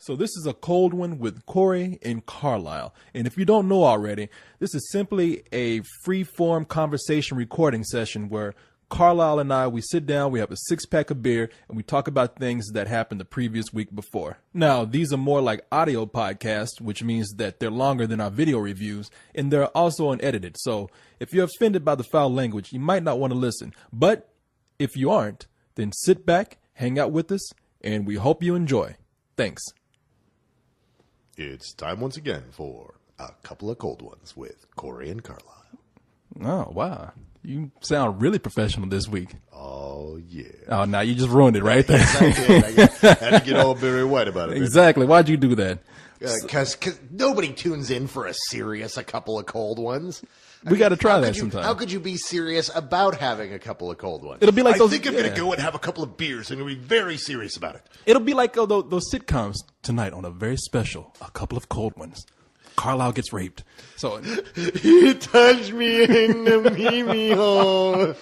So this is a cold one with Corey and Carlisle. And if you don't know already, this is simply a free-form conversation recording session where Carlisle and I, we sit down, we have a six-pack of beer, and we talk about things that happened the previous week before. Now, these are more like audio podcasts, which means that they're longer than our video reviews, and they're also unedited. So if you're offended by the foul language, you might not want to listen. But if you aren't, then sit back, hang out with us, and we hope you enjoy. Thanks. It's time once again for a couple of cold ones with Corey and Carlisle. Oh, wow. You sound really professional this week. Oh, yeah. Oh, now you just ruined it right there. Yes, I had to get all very white about it. Exactly. Why'd you do that? Because nobody tunes in for a couple of cold ones. We got to try that sometime. How could you be serious about having a couple of cold ones? It'll be like I those. think I'm going to go and have a couple of beers and be very serious about it. It'll be like those sitcoms tonight on a very special, a couple of cold ones. Carlisle gets raped. So you touch me in the mimi hole.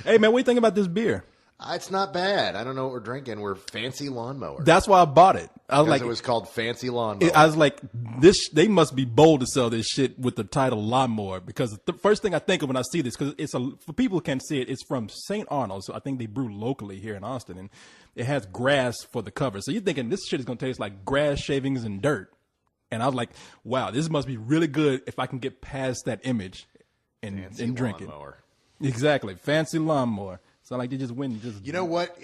Hey man, what do you think about this beer? It's not bad. I don't know what we're drinking. We're Fancy Lawnmower. That's why I bought it. I was like, it was called Fancy Lawnmower. I was like, they must be bold to sell this shit with the title Lawnmower, because the first thing I think of when I see this, because for people who can't see it, it's from St. Arnold. So I think they brew locally here in Austin, and it has grass for the cover. So you're thinking this shit is going to taste like grass, shavings, and dirt. And I was like, wow, this must be really good if I can get past that image and drink Lawnmower. it. Exactly. Fancy Lawnmower. It's not like they just win. You know what?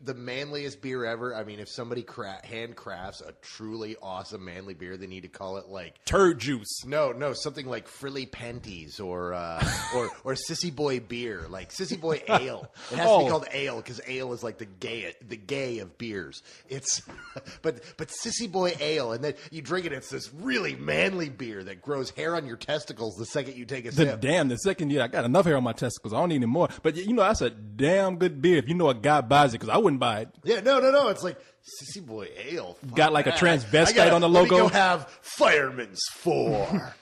The manliest beer ever. I mean, if somebody handcrafts a truly awesome manly beer, they need to call it like turd juice. No, something like Frilly Panties or Sissy Boy beer, like Sissy Boy Ale. It has to be called ale because ale is like the gay of beers. It's but Sissy Boy Ale, and then you drink it. It's this really manly beer that grows hair on your testicles the second you take a sip. The second I got enough hair on my testicles. I don't need any more. But that's a damn good beer if you know a guy buys it, because I wouldn't buy it. Yeah, no. It's like Sissy Boy Ale. Got like a transvestite on the logo. Let me go have Fireman's 4.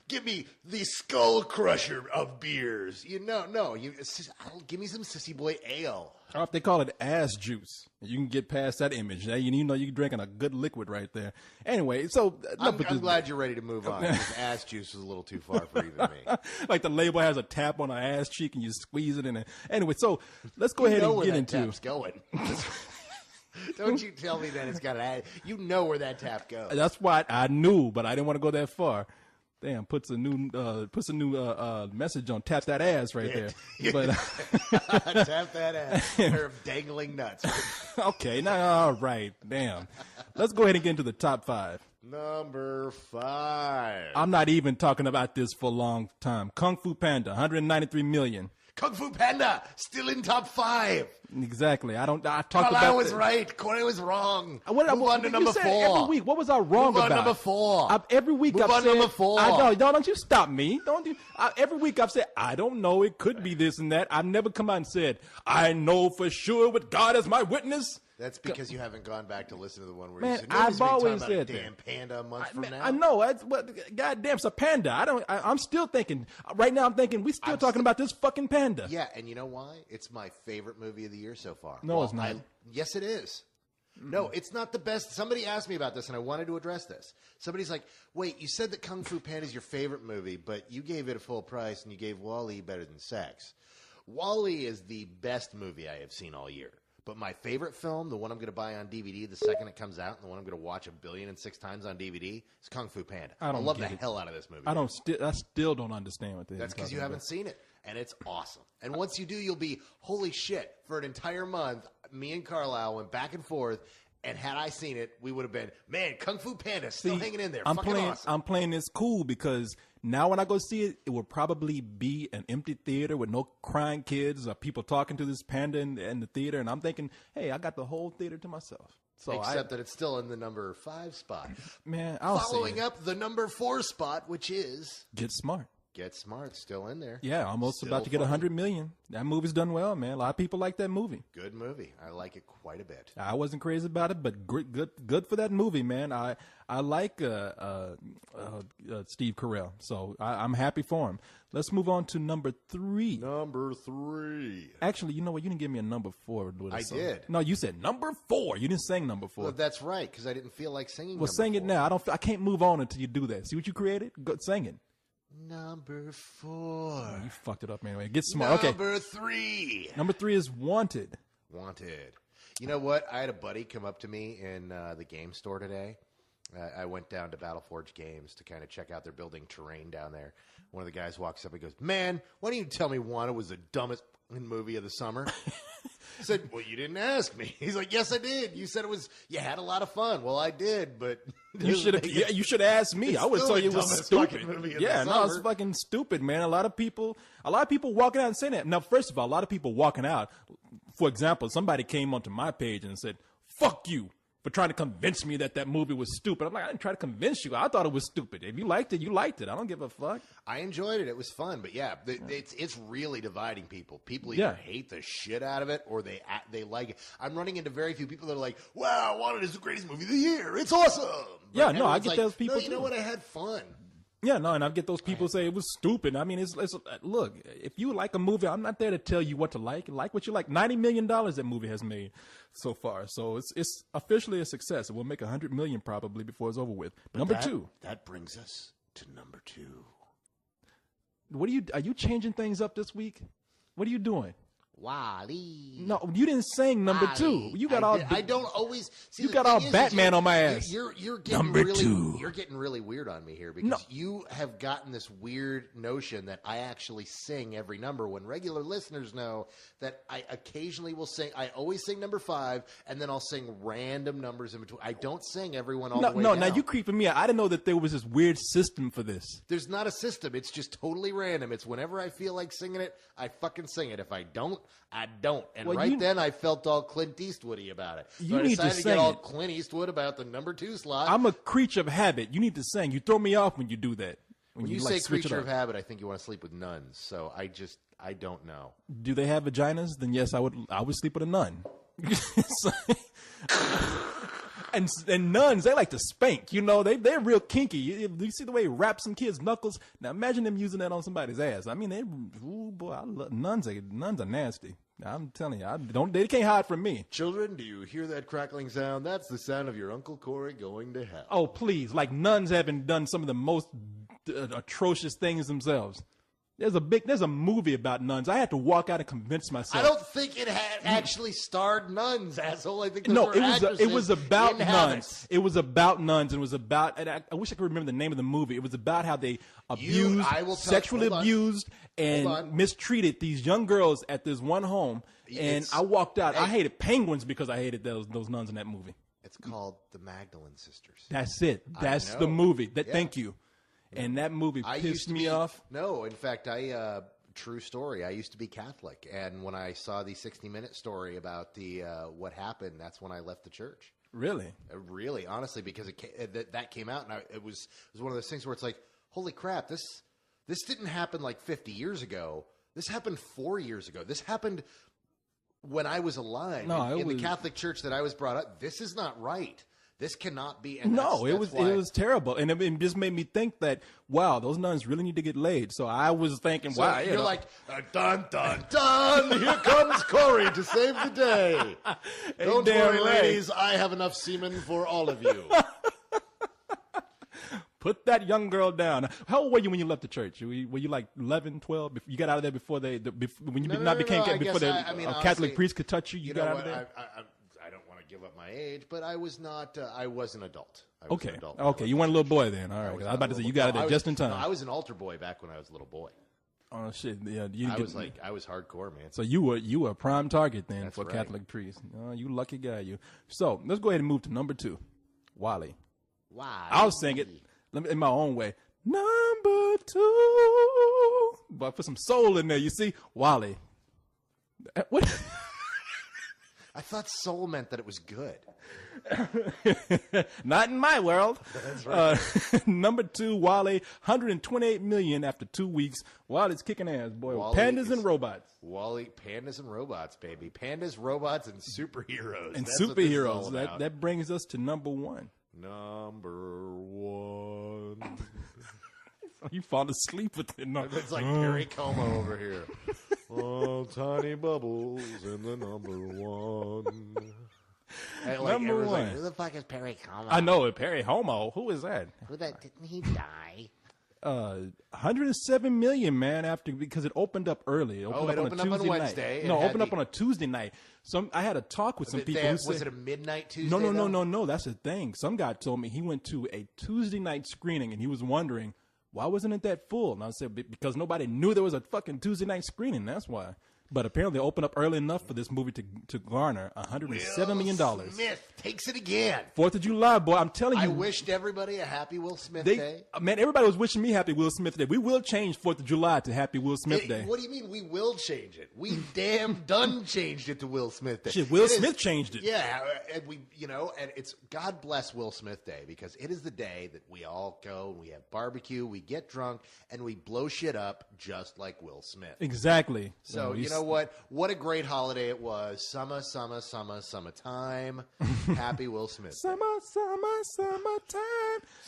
Give me the Skull Crusher of beers. Give me some Sissy Boy Ale. Or if they call it ass juice, you can get past that image. You're drinking a good liquid right there. Anyway, so I'm glad you're ready to move on, because ass juice is a little too far for even me. Like the label has a tap on the ass cheek and you squeeze it in it. Anyway, so let's go ahead and get into tap's going. Don't you tell me that it's got an ad. You know where that tap goes. That's why I knew, but I didn't want to go that far. Damn, puts a new message on tap that ass right there. But tap that ass. Pair of dangling nuts. Okay, now all right. Damn. Let's go ahead and get into the top 5. Number 5. I'm not even talking about this for a long time. Kung Fu Panda, 193 million. Kung Fu Panda, still in top 5. Exactly. I talked about. I was right. Corey was wrong. Move on to number 4. Every week, what was I wrong about? Number 4. Every week Move I've on said. Number 4. Don't you stop me. Don't you? Every week I've said I don't know. It could be this and that. I've never come out and said I know for sure with God as my witness. That's because you haven't gone back to listen to the one where you said, I've always said that. Damn panda a month from now. I know. Goddamn, it's a panda. I'm still thinking. Right now, I'm thinking we still talking about this fucking panda. Yeah, and you know why? It's my favorite movie of the year so far. No, it's not. Yes, it is. No, it's not the best. Somebody asked me about this, and I wanted to address this. Somebody's like, wait, you said that Kung Fu Panda is your favorite movie, but you gave it a full price, and you gave WALL-E better than Sex. WALL-E is the best movie I have seen all year. But my favorite film, the one I'm going to buy on DVD the second it comes out, and the one I'm going to watch 1,006,000,006 times on DVD, is Kung Fu Panda. I love the hell out of this movie. I still don't understand what That's because you haven't seen it, and it's awesome. And once you do, you'll be, holy shit, for an entire month, me and Carlisle went back and forth, and had I seen it, we would have been, man, Kung Fu Panda still hanging in there. Awesome. I'm playing this cool because now when I go see it, it will probably be an empty theater with no crying kids or people talking to this panda in the theater. And I'm thinking, hey, I got the whole theater to myself. So Except that it's still in the number 5 spot. Man, Following up the number 4 spot, which is... Get Smart. Get Smart still in there. Yeah, almost Still about to get funny. 100 million. That movie's done well, man. A lot of people like that movie. Good movie. I like it quite a bit. I wasn't crazy about it, but good for that movie, man. I like Steve Carell, so I'm happy for him. Let's move on to number 3. Number 3. Actually, you know what? You didn't give me a number 4. I did. No, you said number 4. You didn't sing number 4. Well, that's right, because I didn't feel like singing. Well, sing it 4. now. I can't move on until you do that. See what you created? Go sing it. Number 4. Oh, you fucked it up anyway. Get smart. Number Okay. 3. Number 3 is Wanted. Wanted. You know what? I had a buddy come up to me in the game store today. I went down to Battleforge Games to kind of check out their building terrain down there. One of the guys walks up and goes, "Man, why don't you tell me Wanted was the dumbest movie of the summer?" I said, "Well, you didn't ask me." He's like, "Yes, I did. You said you had a lot of fun." Well, I did, but You should have. Yeah, you should have asked me. I would still tell you the it was dumbest stupid. fucking movie of Yeah, the no, it's summer. fucking stupid, man. A lot of people walking out and saying that. Now, first of all, a lot of people walking out. For example, somebody came onto my page and said, "Fuck you for trying to convince me that movie was stupid." I'm like, I didn't try to convince you. I thought it was stupid. If you liked it, you liked it. I don't give a fuck. I enjoyed it. It was fun, but yeah, it's really dividing people. People either hate the shit out of it or they like it. I'm running into very few people that are like, "Wow, Wanted is the greatest movie of the year. It's awesome." But Yeah, no, I everyone's get like, those people No, you know too. what? I had fun. Yeah, no, and I get those people say it was stupid. I mean, it's look, if you like a movie, I'm not there to tell you what to like. Like what you like. $90 million that movie has made so far, so it's officially a success. It will make $100 million probably before it's over with. Number 2. That brings us to number 2. Are you changing things up this week? What are you doing? Wally. No, you didn't sing number 2. You got I don't always. See, you the got thing all is Batman on my ass. You're getting Number really, 2. You're getting really weird on me here because No. you have gotten this weird notion that I actually sing every number. When regular listeners know that I occasionally will sing. I always sing number 5, and then I'll sing random numbers in between. I don't sing everyone all the way down. Now you creeping me out. I didn't know that there was this weird system for this. There's not a system. It's just totally random. It's whenever I feel like singing it, I fucking sing it. If I don't, I don't. And Well, then I felt all Clint Eastwoody about it. So You I need to decided to sing get all it. Clint Eastwood about the number 2 slot. I'm a creature of habit. You need to sing. You throw me off when you do that. when you like say switch it creature up. of habit, I think you want to sleep with nuns. So I don't know. Do they have vaginas? Then yes, I would sleep with a nun. So- and nuns, they like to spank. You know, they're real kinky. You see the way he wraps some kids' knuckles. Now imagine them using that on somebody's ass. I mean, nuns are nasty. I'm telling you, they can't hide from me. Children, do you hear that crackling sound? That's the sound of your Uncle Corey going to hell. Oh please, like nuns haven't done some of the most atrocious things themselves. There's a movie about nuns. I had to walk out and convince myself. I don't think it had actually starred nuns, asshole. I think those No, were it was actresses about in nuns. habits. It was about nuns, and it was about. And I wish I could remember the name of the movie. It was about how they abused, I will tell- sexually hold on. abused, and Hold on. mistreated these young girls at this one home. And I walked out. I hated penguins because I hated those nuns in that movie. It's called The Magdalene Sisters. That's it. That's know. the movie. Yeah. Thank you. And that movie I pissed used to me be, off. No, in fact, true story. I used to be Catholic, and when I saw the 60-minute story about the what happened, that's when I left the church. Really? Really, honestly, because that came out, and it was one of those things where it's like, holy crap, this didn't happen like 50 years ago. This happened 4 years ago. This happened when I was alive in the Catholic Church that I was brought up. This is not right. This cannot be. And No, that's it why- was terrible, and it just made me think that wow, those nuns really need to get laid. So I was thinking, So wow, you're like, dun, dun, dun, here comes Corey to save the day. Don't damn worry, right. ladies, I have enough semen for all of you. put that young girl down. How old were you when you left the church? Were you like 11, 12? You got out of there before when you became I before guess the honestly, Catholic priest could touch you? You got know out what? of there. I don't want to give up my age, but I was not. I was an adult. I was Okay, an adult. okay, you weren't a little boy then. All right, I was about to say you got out of there just in time. No, I was an altar boy back when I was a little boy. Oh shit! Yeah, I was hardcore, man. So you were a prime target then That's for right. Catholic priests. Oh, you lucky guy, you. So let's go ahead and move to number 2, Wally. Why? I'll sing it in my own way. Number 2, but put some soul in there. You see, Wally. What? I thought soul meant that it was good. Not in my world. That's right. Number 2, WALL-E, 128 million after 2 weeks. WALL-E's kicking ass, boy. WALL-E Pandas and robots. WALL-E, pandas and robots, baby. Pandas, robots, and superheroes. And That's what this is all superheroes. about. That brings us to number 1. Number 1. You fall asleep with it. No. It's like Perry Como over here. Oh, tiny bubbles in the number 1. And like, Number everyone's like, one. who the fuck is Perry Como? I know it. Perry Homo. Who is that? Who that? Didn't he die? 107 million, man, because it opened up early. It opened opened up on Wednesday. Night. No, it opened up on a Tuesday night. I had a talk with some people who said, was it a midnight Tuesday? No. That's the thing. Some guy told me he went to a Tuesday night screening and he was wondering, why wasn't it that full? And I said, because nobody knew there was a fucking Tuesday night screening. That's why. But apparently, they opened up early enough for this movie to garner $107 million. Smith takes it again. 4th of July, boy. I'm telling you. I wished everybody a happy Will Smith Day. Man, everybody was wishing me Happy Will Smith Day. We will change 4th of July to Happy Will Smith Day. What do you mean we will change it? We damn done changed it to Will Smith Day. Shit, Will Smith changed it. Yeah, and and it's God bless Will Smith Day, because it is the day that we all go and we have barbecue, we get drunk, and we blow shit up just like Will Smith. Exactly. So, you know what? What a great holiday it was. Summertime. Happy Will Smith. Summertime.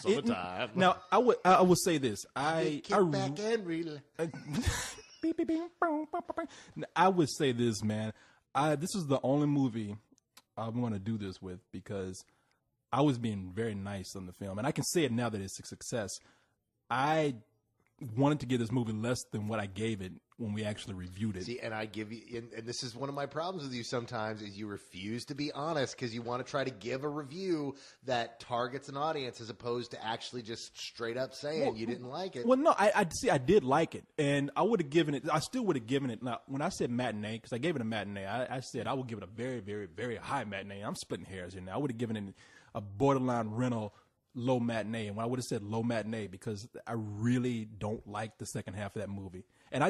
Summertime. Now, I will say this. Kick back and relax. I would say this, man. This is the only movie I'm going to do this with because I was being very nice on the film. And I can say it now that it's a success. I wanted to give this movie less than what I gave it when we actually reviewed it. See, and I give you, and this is one of my problems with you sometimes, is you refuse to be honest because you want to try to give a review that targets an audience as opposed to actually just straight up saying you didn't like it. Well, no, I did like it, and I would have given it. I still would have given it. Now, when I said matinee, because I gave it a matinee, I said I would give it a very, very, very high matinee. I'm splitting hairs here now. I would have given it a borderline rental low matinee, and I would have said low matinee because I really don't like the second half of that movie. And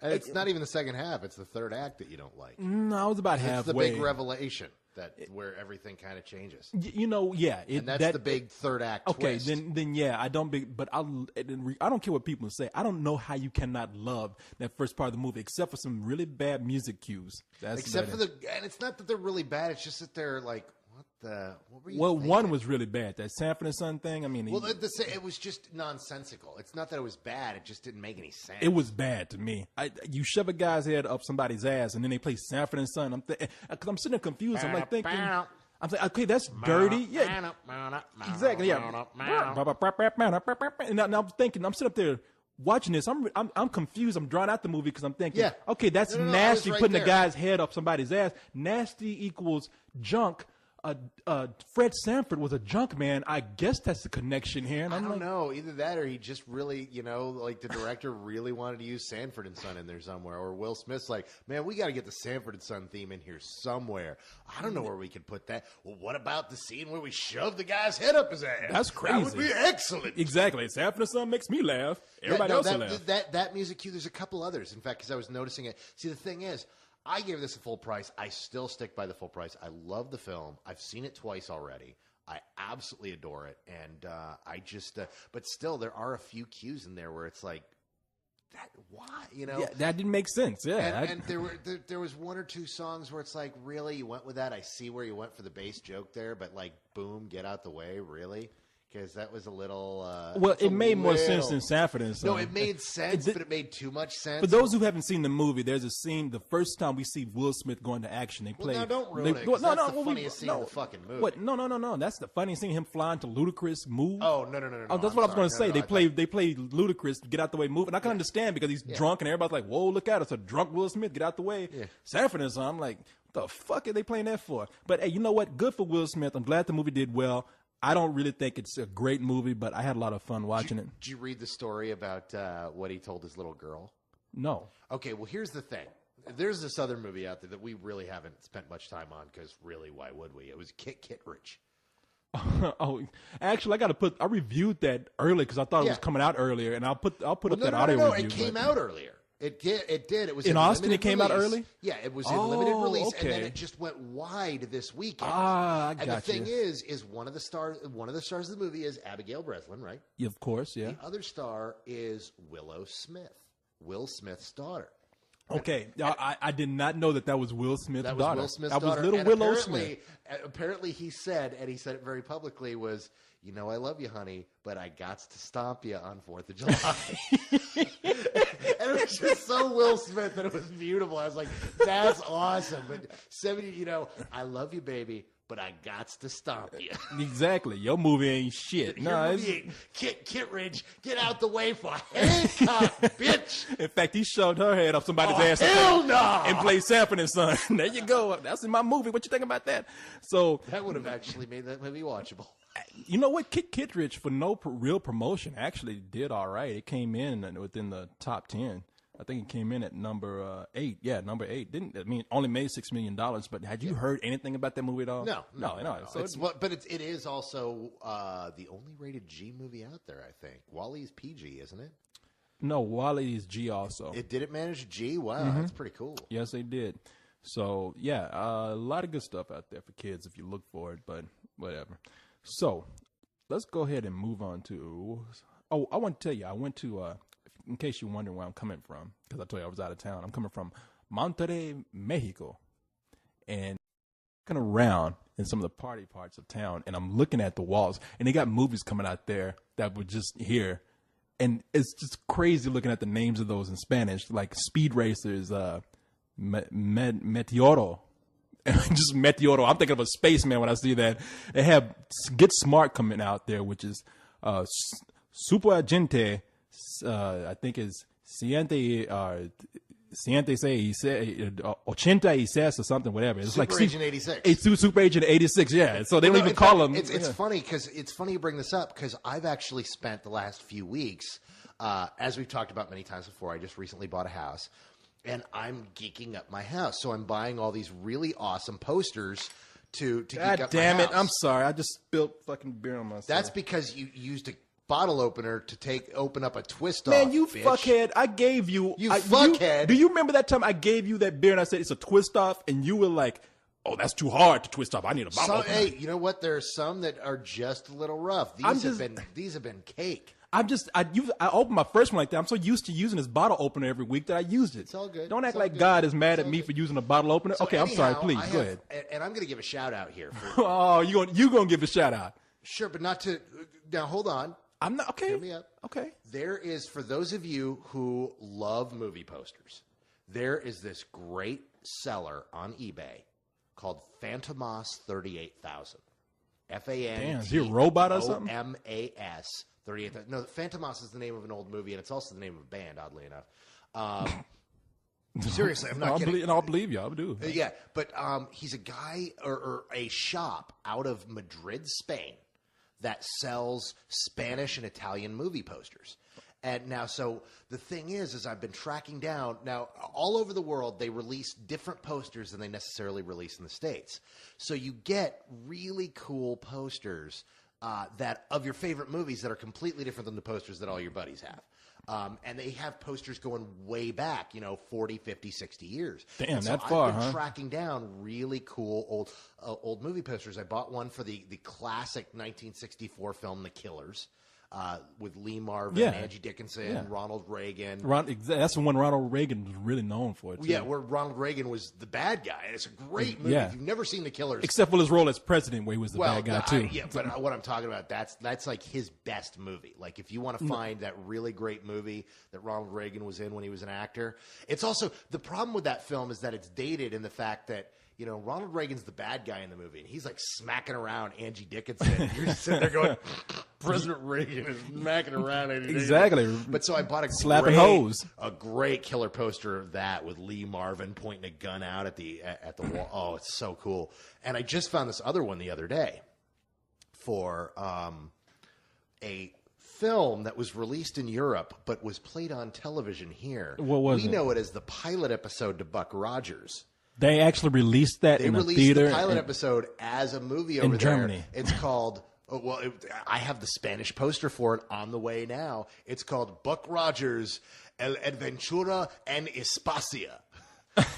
it's not even the second half; it's the third act that you don't like. No, I was about halfway. It's the big revelation where everything kind of changes. Yeah, and that's the big third act. Okay, twist. then yeah, I don't care what people say. I don't know how you cannot love that first part of the movie, except for some really bad music cues. And it's not that they're really bad; it's just that they're like. What were you thinking? One was really bad. That Sanford and Son thing. I mean, it was just nonsensical. It's not that it was bad; it just didn't make any sense. It was bad to me. You shove a guy's head up somebody's ass, and then they play Sanford and Son. Because I'm sitting there confused. I'm like thinking, I'm like, okay, that's dirty. Yeah, exactly. Yeah. And now I'm thinking, I'm sitting up there watching this. I'm confused. I'm drawing out the movie because I'm thinking, okay, that's nasty. Putting a guy's head up somebody's ass. Nasty equals junk. Fred Sanford was a junk man. I guess that's the connection here. And I don't know. Either that or he just really, like the director really wanted to use Sanford and Son in there somewhere. Or Will Smith's like, man, we got to get the Sanford and Son theme in here somewhere. I don't know where we could put that. Well, what about the scene where we shove the guy's head up his ass? That's crazy. That would be excellent. Exactly. Sanford and Son makes me laugh. Everybody else will laugh. That music cue, there's a couple others, in fact, because I was noticing it. See, the thing is, I gave this a full price. I still stick by the full price. I love the film. I've seen it twice already. I absolutely adore it. And but still, there are a few cues in there where it's like, that, why? Yeah, that didn't make sense. Yeah. And there was one or two songs where it's like, really? You went with that? I see where you went for the bass joke there, but like, boom, get out the way, really? Because that was a little... it made more sense than Sanford and Son. No, it made sense, but it made too much sense. For those who haven't seen the movie, there's a scene, the first time we see Will Smith go into action, they play... Well, now don't ruin it, that's the funniest scene in the fucking movie. What? No. That's the funniest scene, him flying to Ludacris move. Oh, no. Oh, that's what I was going to say. They play Ludacris, get out the way, move. And I can understand because he's drunk and everybody's like, whoa, look at us, a drunk Will Smith, get out the way. Yeah. Sanford and Son, I'm like, what the fuck are they playing that for? But hey, you know what? Good for Will Smith. I'm glad the movie did well. I don't really think it's a great movie, but I had a lot of fun watching it. Did you read the story about what he told his little girl? No. Okay, well, here's the thing. There's this other movie out there that we really haven't spent much time on because really, why would we? It was Kit Kittredge. Oh, actually, I reviewed that early because I thought it was coming out earlier, and I'll put up that audio review. It came out earlier. It did. It was in Austin. It limited came out release. early. Yeah, it was in limited release, okay. and then it just went wide this weekend. I and got the thing you. is one of the stars of the movie is Abigail Breslin, right? Yeah, of course, yeah. The other star is Willow Smith, Will Smith's daughter. Okay, I did not know that was Will Smith's That was daughter. Will Smith's that daughter. was little And Willow Smith. Apparently, he said it very publicly, was, you know, I love you, honey, but I gots to stomp you on 4th of July. And it was just so Will Smith that it was beautiful. I was like, that's awesome. But 70, you know, I love you, baby, but I gots to stomp you. Exactly. Your movie ain't shit. Your movie ain't Kit Ridge, get out the way for Hancock, bitch. In fact, he shoved her head up somebody's ass Hell no! and played Sanford and Son. There you go. That's in my movie. What you think about that? So That would have actually made that movie watchable. you know what? Kittredge, for no real promotion, actually did all right. It came in within the top 10. I think it came in at number 8. Yeah, number 8. Only made $6 million. But had you heard anything about that movie at all? No. So But it is also the only rated G movie out there, I think. Wally's PG, isn't it? no, Wally is G also. Did it manage G? Wow, that's pretty cool. Yes, they did. So yeah, a lot of good stuff out there for kids if you look for it. But whatever. So let's go ahead and move on to. Oh, I want to tell you, I went to. In case you're wondering where I'm coming from, because I told you I was out of town. I'm coming from Monterrey, Mexico, and looking around in some of the party parts of town, and I'm looking at the walls, and they got movies coming out there that were just here, and it's just crazy looking at the names of those in Spanish, like Speed Racers, Meteoro. Just Meteoro. I'm thinking of a spaceman when I see that. They have Get Smart coming out there, which is Super Agente. I think is Ciente 86 or something, whatever. It's Super like Agent 86. It's Super Agent 86, yeah. So they don't even call them. It's funny because it's funny you bring this up because I've actually spent the last few weeks, as we've talked about many times before. I just recently bought a house, and I'm geeking up my house. So I'm buying all these really awesome posters to geek God up damn my it! house. I'm sorry. I just spilled fucking beer on myself. That's because you used a bottle opener to open up a twist off. Man, you bitch. fuckhead! I gave you. Fuckhead. Do you remember that time I gave you that beer and I said it's a twist off, and you were like, "Oh, that's too hard to twist off. I need a bottle opener." Hey, you know what? There are some that are just a little rough. These have been cake. I opened my first one like that. I'm so used to using this bottle opener every week that I used it. It's all good. Don't act It's all like good. God is mad It's at all me good. for using a bottle opener. So Okay, I'm sorry. anyhow, Please go ahead. And I'm going to give a shout out here. Oh, you gonna give a shout out? Sure, but not to. Now, hold on. I'm not okay. Hear me up. Okay. There is, for those of you who love movie posters, there is this great seller on eBay called Phantomas 38,000. Damn, is he a robot or something? FANTOMAS 38,000. No, Phantomas is the name of an old movie, and it's also the name of a band, oddly enough. Seriously, I'm not kidding. I'll believe you. I do. Yeah, but he's a guy or a shop out of Madrid, Spain, that sells Spanish and Italian movie posters. And now, so the thing is I've been tracking down. Now, all over the world, they release different posters than they necessarily release in the States. So you get really cool posters that of your favorite movies that are completely different than the posters that all your buddies have. And they have posters going way back, 40, 50, 60 years. Damn, and so that far, I've been huh? tracking down really cool old movie posters. I bought one for the classic 1964 film, The Killers, with Lee Marvin, Angie Dickinson, Ronald Reagan. That's the one Ronald Reagan was really known for. Too. Yeah, where Ronald Reagan was the bad guy. And it's a great movie. Yeah. If you've never seen The Killers. Except for his role as president, where he was the bad guy too. But what I'm talking about, that's like his best movie. Like if you want to find that really great movie that Ronald Reagan was in when he was an actor, it's also the problem with that film is that it's dated in the fact that Ronald Reagan's the bad guy in the movie, and he's like smacking around Angie Dickinson. You're just sitting there going, President Reagan is smacking around Angie Exactly. Dickinson. But so I bought a great killer poster of that with Lee Marvin pointing a gun out at the wall. Oh, it's so cool. And I just found this other one the other day for a film that was released in Europe but was played on television here. What was it? We know it as the pilot episode to Buck Rogers. They actually released that in a theater. They released the pilot episode as a movie over in there. Germany. It's called. I have the Spanish poster for it on the way now. It's called Buck Rogers El Adventura en Espacia.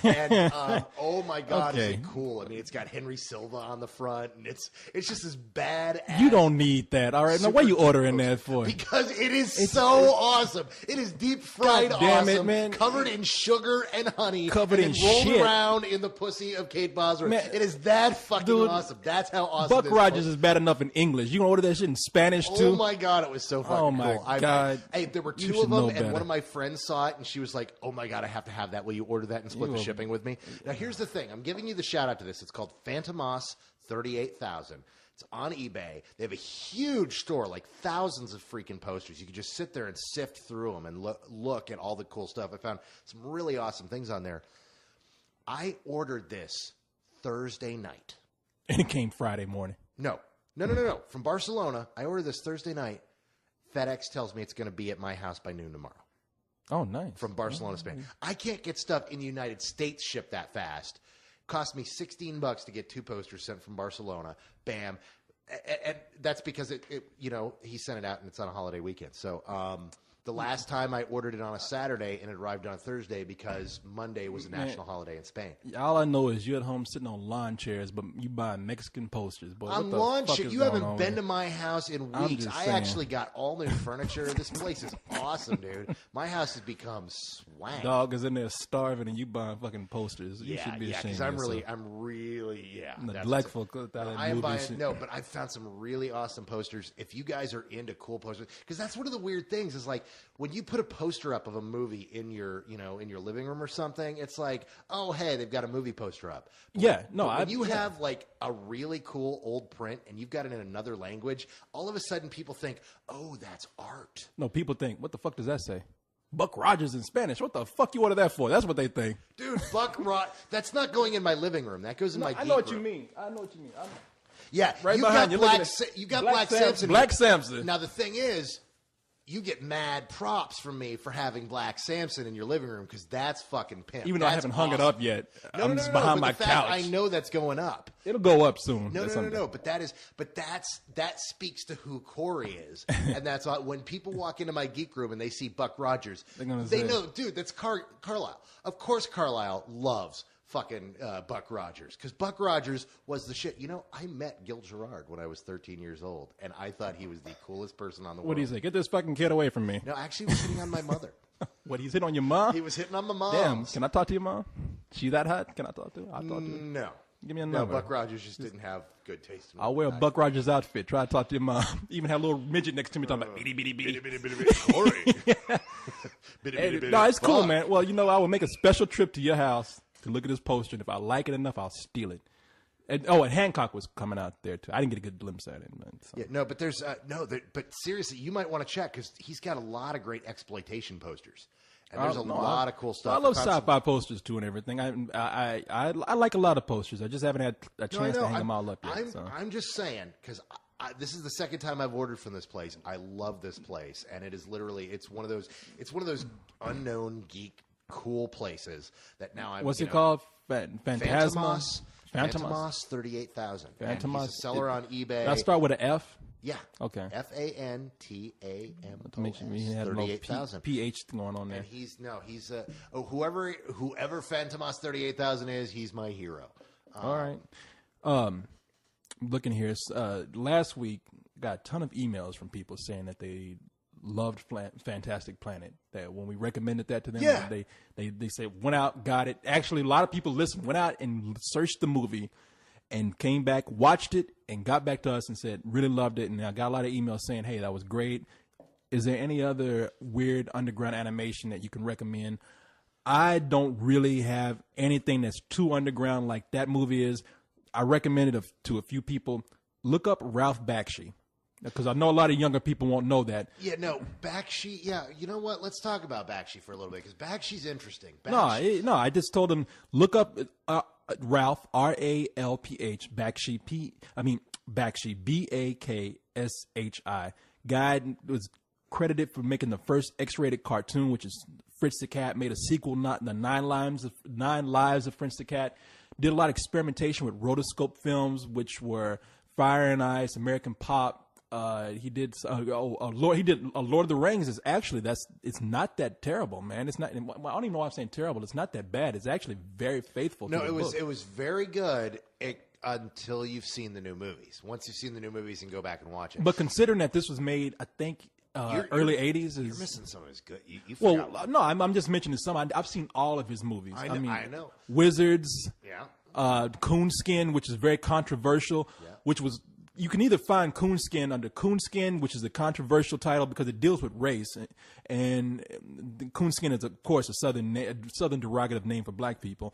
And oh my God, is it cool? I mean, it's got Henry Silva on the front, and it's just this badass. You don't need that, all right? Now, what are you ordering that for? Because it's so awesome. It is deep fried, damn awesome, it, man. covered in sugar and honey, covered in rolled shit around in the pussy of Kate Bosworth. It is that fucking awesome. That's how awesome. Buck Rogers is bad enough in English. You gonna order that shit in Spanish too? Oh my God, it was so fucking cool. Oh my God. Hey, there were two of them, and one of my friends saw it, and she was like, "Oh my God, I have to have that. Will you order that and split the shipping with me?" Now, here's the thing. I'm giving you the shout out to this. It's called Phantomos 38,000. It's on eBay. They have a huge store, like thousands of freaking posters. You can just sit there and sift through them and look at all the cool stuff. I found some really awesome things on there. I ordered this Thursday night. And it came Friday morning. No. From Barcelona. I ordered this Thursday night. FedEx tells me it's going to be at my house by noon tomorrow. Oh, nice. From Barcelona, Spain. I can't get stuff in the United States shipped that fast. Cost me $16 to get 2 posters sent from Barcelona. Bam. And that's because he sent it out and it's on a holiday weekend. So, the last time I ordered it on a Saturday and it arrived on a Thursday because Monday was a national holiday in Spain. All I know is you're at home sitting on lawn chairs, but you buy Mexican posters. Boy, on lawn chairs? You haven't been to my house in weeks. I actually got all new furniture. This place is awesome, dude. My house has become swank. Dog is in there starving and you buying fucking posters. You should be ashamed. Because I'm really neglectful. No, but I found some really awesome posters. If you guys are into cool posters, because that's one of the weird things is like, when you put a poster up of a movie in your living room or something, it's like, oh, hey, they've got a movie poster up. When you have like a really cool old print and you've got it in another language, all of a sudden people think, oh, that's art. No, people think, what the fuck does that say? Buck Rogers in Spanish. What the fuck you order that for? That's what they think. Dude, that's not going in my living room. That goes in my geek room. I know what you mean. Yeah, right behind you. You got Black Samson. Black Samson. Now the thing is, you get mad props from me for having Black Samson in your living room because that's fucking pimp. Even though I haven't hung it up yet, I'm just behind my couch. I know that's going up. It'll go up soon. No. But that speaks to who Corey is, and that's when people walk into my geek room and they see Buck Rogers, they know, dude, that's Carlisle. Of course, Carlisle loves fucking Buck Rogers, because Buck Rogers was the shit. I met Gil Gerard when I was 13 years old, and I thought he was the coolest person on the world. What do you say? Get this fucking kid away from me. No, actually, he was hitting on my mother. What, he's hitting on your mom? He was hitting on my mom. Damn, can I talk to your mom? She that hot? Can I talk to her? I'll talk to her. No. Give me a number. No, Buck Rogers just didn't have good taste. I'll wear a Buck Rogers outfit. Try to talk to your mom. Even had a little midget next to me talking about bitty, bitty, bitty. No, it's cool, man. Well, I will make a special trip to your house to look at this poster, and if I like it enough, I'll steal it. And Hancock was coming out there too. I didn't get a good glimpse at it, man. So. Yeah, no, but there's but seriously, you might want to check because he's got a lot of great exploitation posters, and there's a lot of cool stuff. I love sci-fi posters too and everything. I like a lot of posters. I just haven't had a chance to hang them all up yet. I'm just saying because this is the second time I've ordered from this place. I love this place, and it is literally it's one of those unknown geek cool places that now I'm. What's it called? Phantomos 38,000. Phantomos. He's a seller on eBay. Did I start with an F? Yeah. Okay. FANTAMOS. To make sure we had 38,000 PH going on there. And he's whoever Phantomos 38,000 is, he's my hero. All right. Looking here, last week got a ton of emails from people saying that they loved Fantastic Planet. That when we recommended that to them, they said went out, got it. Actually, a lot of people went out and searched the movie, and came back, watched it, and got back to us and said really loved it. And I got a lot of emails saying, "Hey, that was great. Is there any other weird underground animation that you can recommend?" I don't really have anything that's too underground like that movie is. I recommended it to a few people. Look up Ralph Bakshi. Because I know a lot of younger people won't know that. Yeah, no, Bakshi. Yeah, you know what? Let's talk about Bakshi for a little bit because Bakshi's interesting. No, I just told him look up Ralph RALPH Bakshi Bakshi BAKSHI. Guy was credited for making the first X-rated cartoon, which is Fritz the Cat. Made a sequel, not the Nine Lives of Fritz the Cat. Did a lot of experimentation with rotoscope films, which were Fire and Ice, American Pop. He did Lord. He did Lord of the Rings. Is actually it's not that terrible, man. It's not. I don't even know why I'm saying terrible. It's not that bad. It's actually very faithful. No, to the book. It was very good until you've seen the new movies. Once you've seen the new movies, and go back and watch it. But considering that this was made, I think early '80s, you're missing some of his good. You well, forgot. no, I'm just mentioning some. I've seen all of his movies. I know. Wizards. Yeah. Coonskin, which is very controversial. Yeah. Which was. You can either find Coonskin under Coonskin, which is a controversial title because it deals with race, and Coonskin is, of course, a southern derogative name for black people.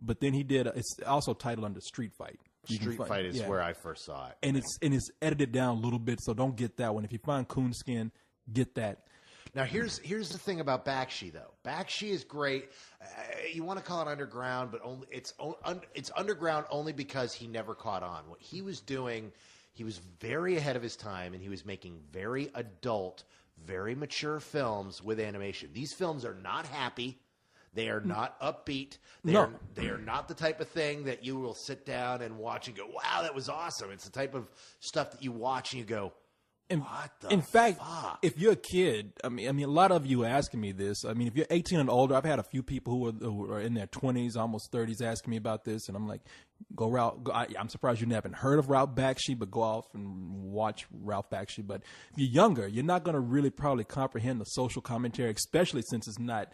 But then he did. It's also titled under Street Fight. Street Fight is where I first saw it, and it's edited down a little bit, so don't get that one. If you find Coonskin, get that. Now here's the thing about Bakshi though. Bakshi is great. You want to call it underground, but only it's underground only because he never caught on. What he was doing. He was very ahead of his time, and he was making very adult, very mature films with animation. These films are not happy. They are not upbeat. They are not the type of thing that you will sit down and watch and go, wow, that was awesome. It's the type of stuff that you watch and you go, in fact, if you're a kid, I mean, a lot of you are asking me this. I mean, if you're 18 and older, I've had a few people who are in their 20s, almost 30s, asking me about this, and I'm like, I'm surprised you haven't heard of Ralph Bakshi, but go off and watch Ralph Bakshi. But if you're younger, you're not going to really probably comprehend the social commentary, especially since it's not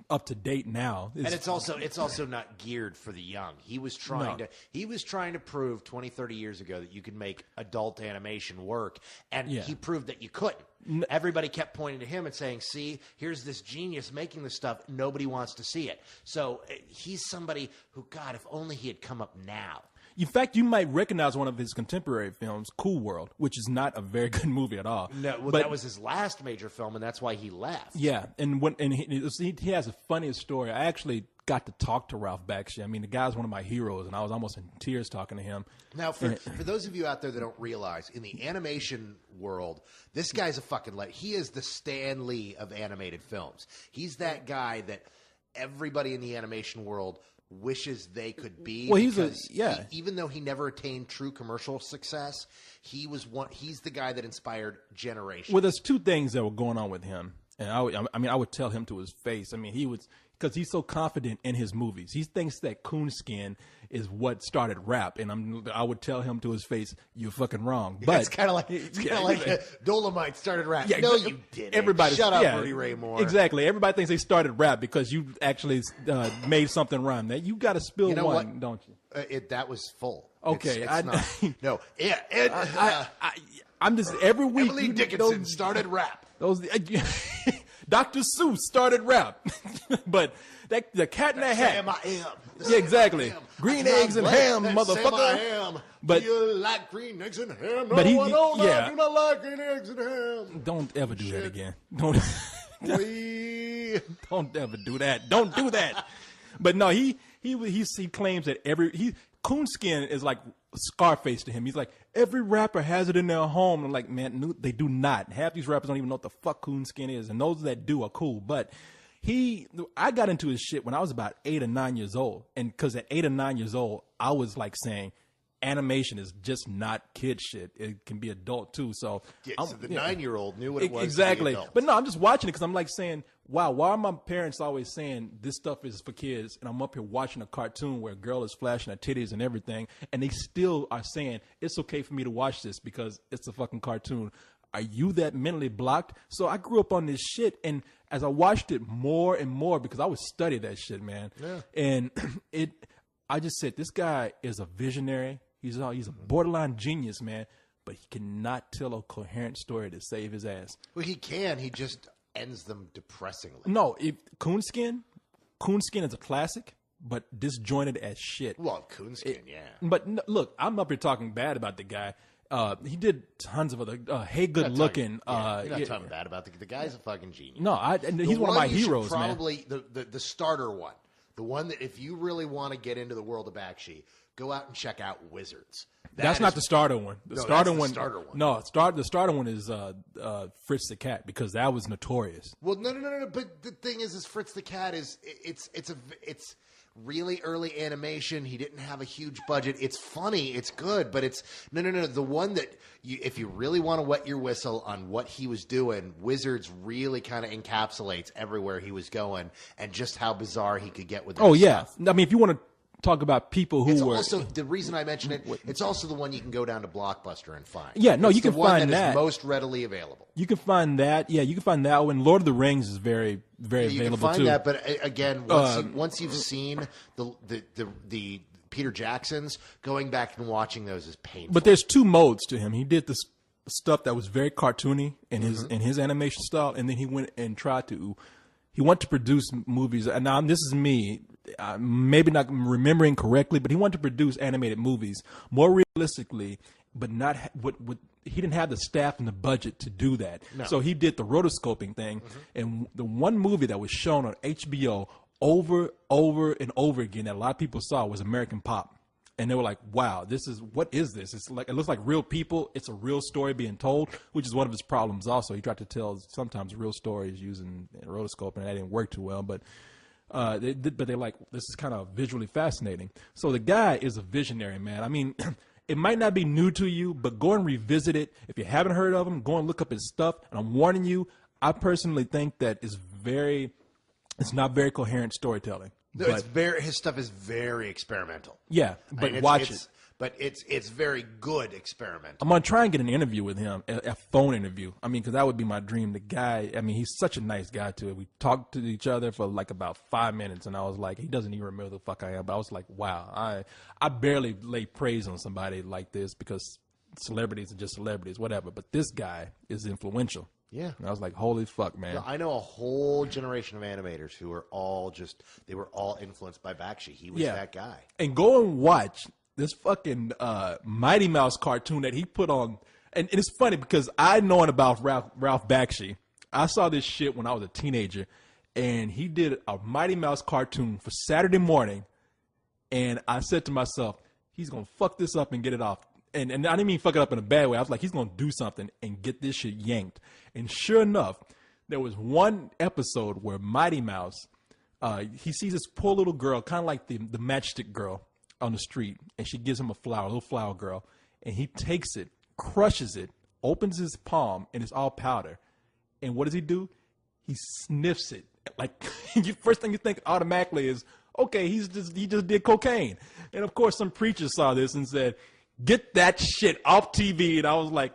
up to date now. And it's also not geared for the young. He was trying to prove 20, 30 years ago that you could make adult animation work, and he proved that you couldn't. Everybody kept pointing to him and saying, see, here's this genius making this stuff. Nobody wants to see it. So he's somebody who, God, if only he had come up now. In fact, you might recognize one of his contemporary films, Cool World, which is not a very good movie at all. No, well, that was his last major film, and that's why he left. Yeah, and he has a funniest story. I actually got to talk to Ralph Bakshi. I mean, the guy's one of my heroes, and I was almost in tears talking to him. Now, for those of you out there that don't realize, in the animation world, this guy's a fucking legend. He is the Stan Lee of animated films. He's that guy that everybody in the animation world wishes they could be. Well, even though he never attained true commercial success, he's the guy that inspired generations. Well, there's two things that were going on with him, and I would tell him to his face. I mean, because he's so confident in his movies. He thinks that Coonskin is what started rap, and I would tell him to his face, "You're fucking wrong." But it's kind of like Dolomite started rap. Yeah, no, you didn't. Shut up, Rudy Ray Moore. Exactly. Everybody thinks they started rap because you actually made something rhyme. That you got to spill one, what? Don't you? That was full. Okay, it's not. No, I'm just every week. Emily Dickinson started rap. Dr. Seuss started rap, but the Cat in the Hat. Sam I am. Yeah, exactly. Green eggs and ham, motherfucker. Sam I am. But do you like green eggs and ham? No, but I do not like green eggs and ham. Don't ever do that again. Don't ever do that. Don't do that. But no, he claims that Coonskin is like Scarface to him. He's like, every rapper has it in their home. I'm like, man, they do not. Half these rappers don't even know what the fuck Coonskin is, and those that do are cool. But I got into his shit when I was about 8 or 9 years old, and because at 8 or 9 years old, I was like saying, animation is just not kid shit. It can be adult too. So, so the 9-year-old knew what it was. Exactly. But no, I'm just watching it because I'm like saying, wow, why are my parents always saying this stuff is for kids? And I'm up here watching a cartoon where a girl is flashing her titties and everything, and they still are saying it's okay for me to watch this because it's a fucking cartoon. Are you that mentally blocked? So I grew up on this shit, and as I watched it more and more, because I would study that shit, man. Yeah. And I just said, this guy is a visionary. He's a borderline genius, man, but he cannot tell a coherent story to save his ass. Well, he can. He just ends them depressingly. No, Coonskin is a classic, but disjointed as shit. Well, Coonskin, yeah. But no, look, I'm up here talking bad about the guy. He did tons of other. Hey, good looking. You're not talking bad about the guy's a fucking genius. No, he's one of my heroes, probably, man. The starter one, the one that if you really want to get into the world of Bakshi, go out and check out Wizards. That's not the starter one. The starter one. No, the starter one is Fritz the Cat, because that was notorious. Well, no. But the thing is Fritz the Cat it's really early animation. He didn't have a huge budget. It's funny. It's good, but it's no. The one that if you really want to wet your whistle on what he was doing, Wizards really kind of encapsulates everywhere he was going and just how bizarre he could get with it. Oh yeah, I mean, if you want to talk about people who were also the reason I mention it. It's also the one you can go down to Blockbuster and find. Yeah, no, it's you can the one find that is most readily available. You can find that. Yeah, you can find that one. Lord of the Rings is very, very available too. You can find that, but again, once you've seen the Peter Jacksons, going back and watching those is painful. But there's two modes to him. He did this stuff that was very cartoony in his animation style, and then he went and tried to. He wanted to produce movies, and now this is me. Maybe not remembering correctly, but he wanted to produce animated movies more realistically, but not he didn't have the staff and the budget to do that. No. So he did the rotoscoping thing, and the one movie that was shown on HBO over and over again that a lot of people saw was American Pop. And they were like, wow, what is this? It looks like real people. It's a real story being told, which is one of his problems also. He tried to tell sometimes real stories using rotoscope, and that didn't work too well. But they're like, this is kind of visually fascinating. So the guy is a visionary, man. I mean, it might not be new to you, but go and revisit it. If you haven't heard of him, go and look up his stuff. And I'm warning you, I personally think that it's not very coherent storytelling. But his stuff is very experimental. Yeah, but watch it. But it's very good experimental. I'm going to try and get an interview with him, a phone interview. I mean, because that would be my dream. The guy, I mean, he's such a nice guy, too. We talked to each other for like about 5 minutes, and I was like, he doesn't even remember the fuck I am. But I was like, wow, I barely lay praise on somebody like this because celebrities are just celebrities, whatever. But this guy is influential. Yeah. And I was like, holy fuck, man. Yeah, I know a whole generation of animators who were all influenced by Bakshi. He was that guy. And go and watch this fucking Mighty Mouse cartoon that he put on. And it's funny because I know about Ralph Bakshi. I saw this shit when I was a teenager. And he did a Mighty Mouse cartoon for Saturday morning. And I said to myself, he's going to fuck this up and get it off. And I didn't mean fuck it up in a bad way. I was like, he's going to do something and get this shit yanked. And sure enough, there was one episode where Mighty Mouse, he sees this poor little girl, kind of like the matchstick girl on the street. And she gives him a little flower girl. And he takes it, crushes it, opens his palm, and it's all powder. And what does he do? He sniffs it. Like, first thing you think automatically is, okay, he just did cocaine. And of course, some preacher saw this and said, get that shit off TV. And I was like,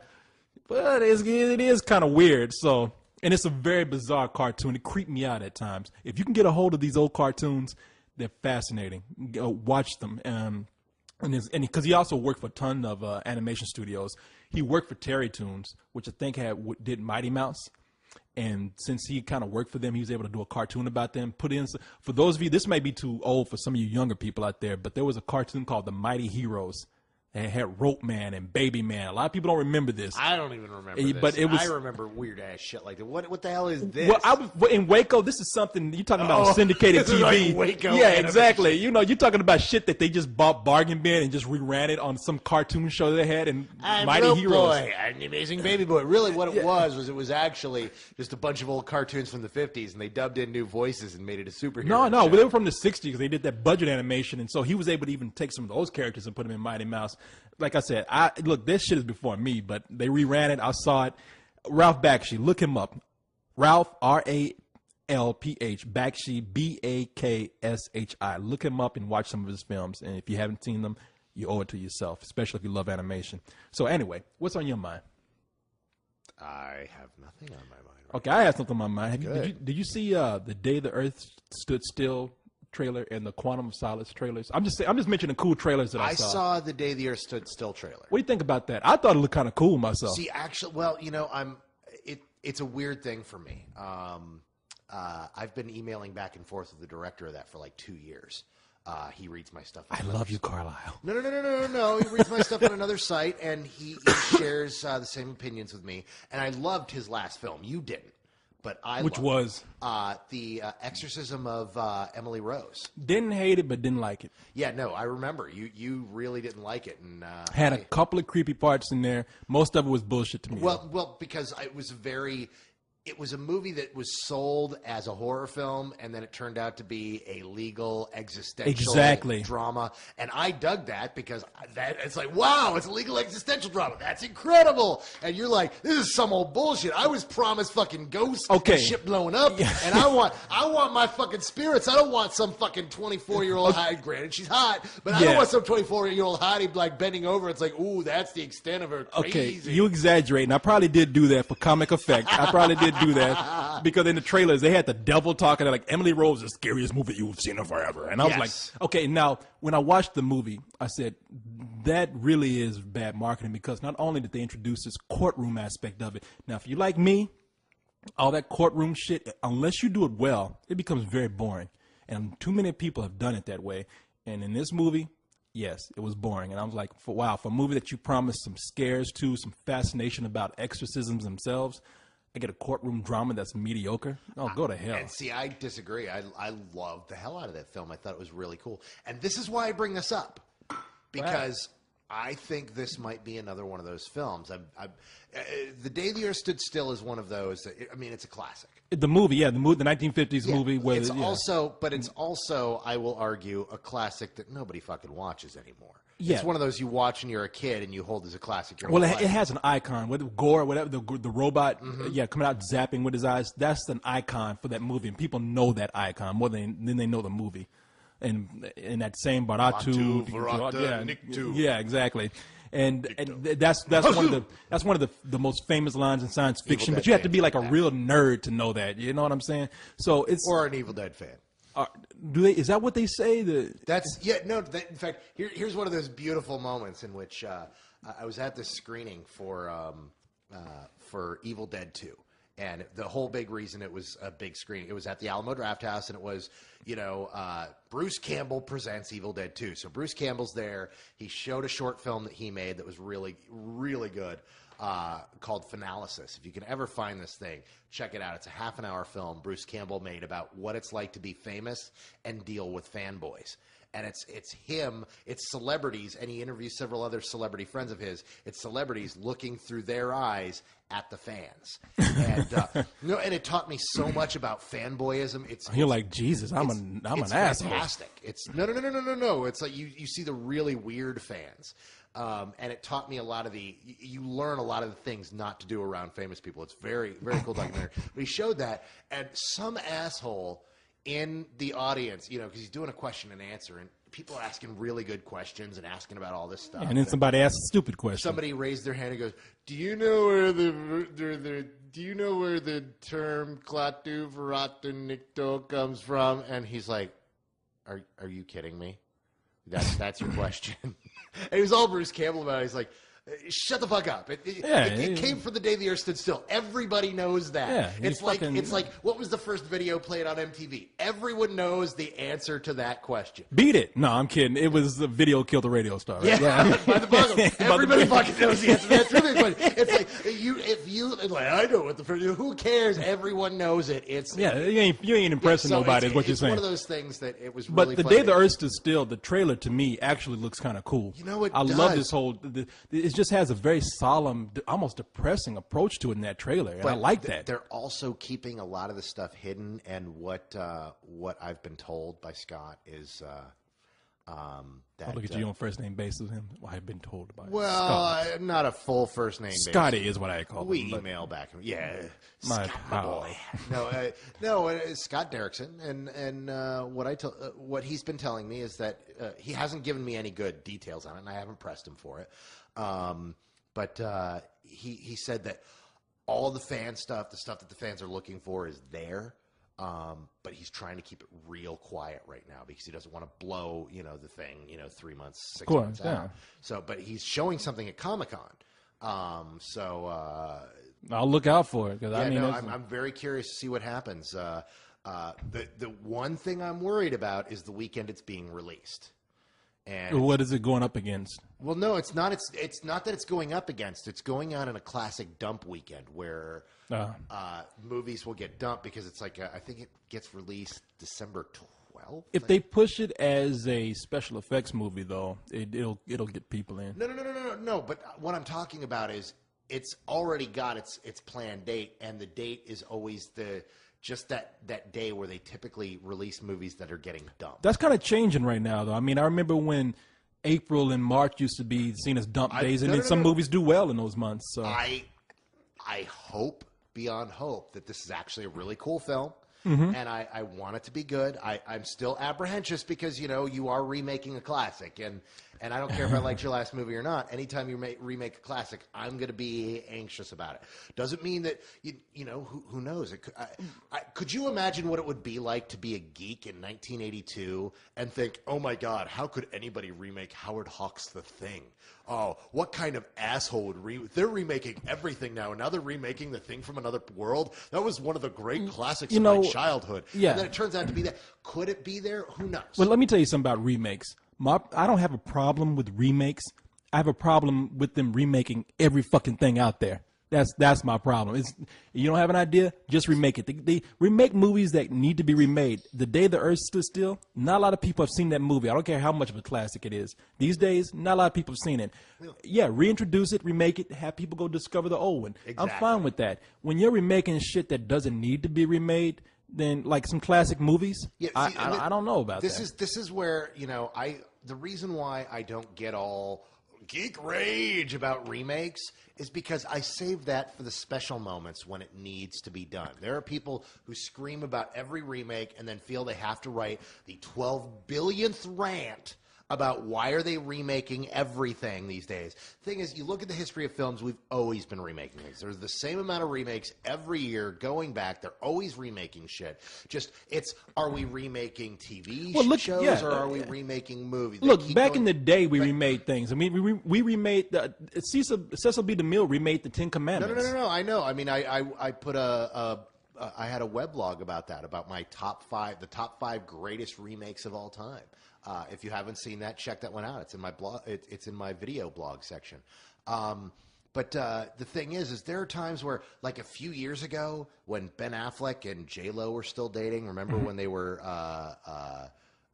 but it is kind of weird. So, and it's a very bizarre cartoon. It creeped me out at times. If you can get a hold of these old cartoons, they're fascinating. Watch them. And because he also worked for a ton of animation studios. He worked for Terry Toons, which I think did Mighty Mouse. And since he kind of worked for them, he was able to do a cartoon about them. For those of you, this might be too old for some of you younger people out there, but there was a cartoon called The Mighty Heroes. It had Rope Man and Baby Man. A lot of people don't remember this. I don't even remember this. But I remember weird ass shit like that. What the hell is this? Well, in Waco, this is something you're talking about syndicated TV. Like Waco yeah, exactly. You know, you're talking about shit that they just bought bargain bin and just reran it on some cartoon show they had. And Mighty Rope Heroes. Boy, and the Amazing Baby Boy. Really, what it was actually just a bunch of old cartoons from the 50s, and they dubbed in new voices and made it a superhero. No, show. they were from the 60s because they did that budget animation, and so he was able to even take some of those characters and put them in Mighty Mouse. Like I said, look, this shit is before me, but they reran it. I saw it. Ralph Bakshi, look him up. Ralph, R-A-L-P-H, Bakshi, B-A-K-S-H-I. Look him up and watch some of his films. And if you haven't seen them, you owe it to yourself, especially if you love animation. So anyway, what's on your mind? I have nothing on my mind. Okay, I have something on my mind. Did you see The Day the Earth Stood Still trailer and the Quantum of Solace trailers? I'm just mentioning cool trailers that I saw. I saw The Day the Earth Stood Still trailer. What do you think about that? I thought it looked kind of cool myself. See, actually, well, it's a weird thing for me. I've been emailing back and forth with the director of that for like 2 years. He reads my stuff. I love you, Carlisle. No. He reads my stuff on another site, and he shares the same opinions with me. And I loved his last film. You didn't. But Which was? The Exorcism of Emily Rose. Didn't hate it, but didn't like it. Yeah, no, I remember. You really didn't like it. And had a couple of creepy parts in there. Most of it was bullshit to me. Well, because it was very... it was a movie that was sold as a horror film, and then it turned out to be a legal existential drama. And I dug that because it's like, wow, it's a legal existential drama. That's incredible. And you're like, this is some old bullshit. I was promised fucking ghosts and shit blowing up, and I want my fucking spirits. I don't want some fucking 24-year-old hottie. Granted, she's hot, but I don't want some 24-year-old hottie like bending over. It's like, ooh, that's the extent of her crazy. Okay, you exaggerate, and I probably did do that for comic effect. I probably did do that because in the trailers they had the devil talking like Emily Rose, the scariest movie you've seen in forever, and I was like, okay. Now when I watched the movie, I said that really is bad marketing because not only did they introduce this courtroom aspect of it. Now, if you like me, all that courtroom shit, unless you do it well, it becomes very boring, and too many people have done it that way. And in this movie, yes, it was boring, and I was like, wow, for a movie that you promised some scares to, some fascination about exorcisms themselves, I get a courtroom drama that's mediocre. Oh, go to hell. And see, I disagree. I loved the hell out of that film. I thought it was really cool. And this is why I bring this up. Because I think this might be another one of those films. The Day the Earth Stood Still is one of those. I mean, it's a classic. The movie, the 1950s movie. Where it's also, I will argue, a classic that nobody fucking watches anymore. Yeah. It's one of those you watch when you're a kid and you hold as a classic. Well, it has an icon. With Gore, whatever, the robot, coming out zapping with his eyes. That's an icon for that movie, and people know that icon more than they know the movie. And in that same Baratu, yeah, exactly. And that's one of the most famous lines in science fiction. But you have to be like a real nerd to know that. You know what I'm saying? So it's or an Evil Dead fan. Is that what they say? In fact, here's one of those beautiful moments in which I was at this screening for Evil Dead 2. And the whole big reason it was a big screening, it was at the Alamo Drafthouse, and it was, Bruce Campbell presents Evil Dead 2. So Bruce Campbell's there. He showed a short film that he made that was really, really good, called Finalysis. If you can ever find this thing, check it out. It's a half-an-hour film Bruce Campbell made about what it's like to be famous and deal with fanboys. And it's him, it's celebrities, and he interviews several other celebrity friends of his. It's celebrities looking through their eyes at the fans. And and it taught me so much about fanboyism. You're like, Jesus, I'm an asshole. Fantastic. It's no. It's like you see the really weird fans. And it taught me a lot of you learn a lot of the things not to do around famous people. It's very, very cool documentary. But he showed that, and some asshole in the audience, because he's doing a question and answer, and people are asking really good questions and asking about all this stuff. And then somebody asks a stupid question. Somebody raised their hand and goes, "Do you know where the term Klaatu Verata Nikto comes from?" And he's like, "Are you kidding me? That's your question?" And he was all Bruce Campbell about it. He's like, shut the fuck up. It came from The Day the Earth Stood Still. Everybody knows that. Yeah, it's like what was the first video played on MTV? Everyone knows the answer to that question. Beat It. No, I'm kidding. It was the Video Killed the Radio Star. Right? Yeah, by the bottom. Everybody fucking knows the answer to that trivia question. It's like I know what the first. Who cares? Everyone knows it. You ain't impressing nobody. Is what you're saying. It's one of those things that it was. But The Day the Earth Stood Still, the trailer to me actually looks kind of cool. You know what? I love this whole. It just has a very solemn, almost depressing approach to it in that trailer, and I like that. They're also keeping a lot of the stuff hidden, and what I've been told by Scott is that. Look at you on first name basis with him. Well, I've been told about. Well, not a full first name. Scotty basis. Is what I call him. We email back. Yeah, my boy. No, Scott Derrickson, and what he's been telling me is that he hasn't given me any good details on it, and I haven't pressed him for it. But he said that all the fan stuff, the stuff that the fans are looking for, is there. But he's trying to keep it real quiet right now because he doesn't want to blow, the thing, 3 months, 6 months out. So, but he's showing something at Comic-Con. I'll look out for it because I'm very curious to see what happens. The one thing I'm worried about is the weekend it's being released. And what is it going up against? Well, no, it's not. It's not that it's going up against. It's going out in a classic dump weekend where movies will get dumped because it's like I think it gets released December 12th. If they push it as a special effects movie, though, it'll get people in. No. But what I'm talking about is it's already got its planned date, and the date is always just that day where they typically release movies that are getting dumped. That's kind of changing right now, though. I mean, I remember when April and March used to be seen as dump days, and then some movies do well in those months. So I hope beyond hope that this is actually a really cool film. Mm-hmm. And I want it to be good. I'm still apprehensive because, you are remaking a classic. And I don't care if I liked your last movie or not. Anytime you remake a classic, I'm going to be anxious about it. Doesn't mean that, who knows? Could you imagine what it would be like to be a geek in 1982 and think, oh, my God, how could anybody remake Howard Hawks' The Thing? Oh, what kind of asshole would they're remaking everything now, and now they're remaking The Thing from Another World? That was one of the great classics of my childhood. Yeah. And then it turns out to be that. Could it be there? Who knows? Well, let me tell you something about remakes. I don't have a problem with remakes. I have a problem with them remaking every fucking thing out there. That's my problem. You don't have an idea? Just remake it. They remake movies that need to be remade. The Day the Earth Stood Still, not a lot of people have seen that movie. I don't care how much of a classic it is. These days, not a lot of people have seen it. Yeah, reintroduce it, remake it, have people go discover the old one. Exactly. I'm fine with that. When you're remaking shit that doesn't need to be remade, then like some classic movies, I don't know about that. This is where, the reason why I don't get all geek rage about remakes is because I save that for the special moments when it needs to be done. There are people who scream about every remake and then feel they have to write the 12 billionth rant about why are they remaking everything these days. Thing is, you look at the history of films, we've always been remaking things. There's the same amount of remakes every year going back. They're always remaking shit. Are we remaking TV shows or are we remaking movies? Look, back in the day, we remade things. I mean, we remade Cecil B. DeMille remade the Ten Commandments. No. I know. I mean, I put I had a weblog about that, about my the top five greatest remakes of all time. If you haven't seen that, check that one out. It's in my blog. It's in my video blog section. But the thing is there are times where, like a few years ago, when Ben Affleck and J-Lo were still dating. Remember when they were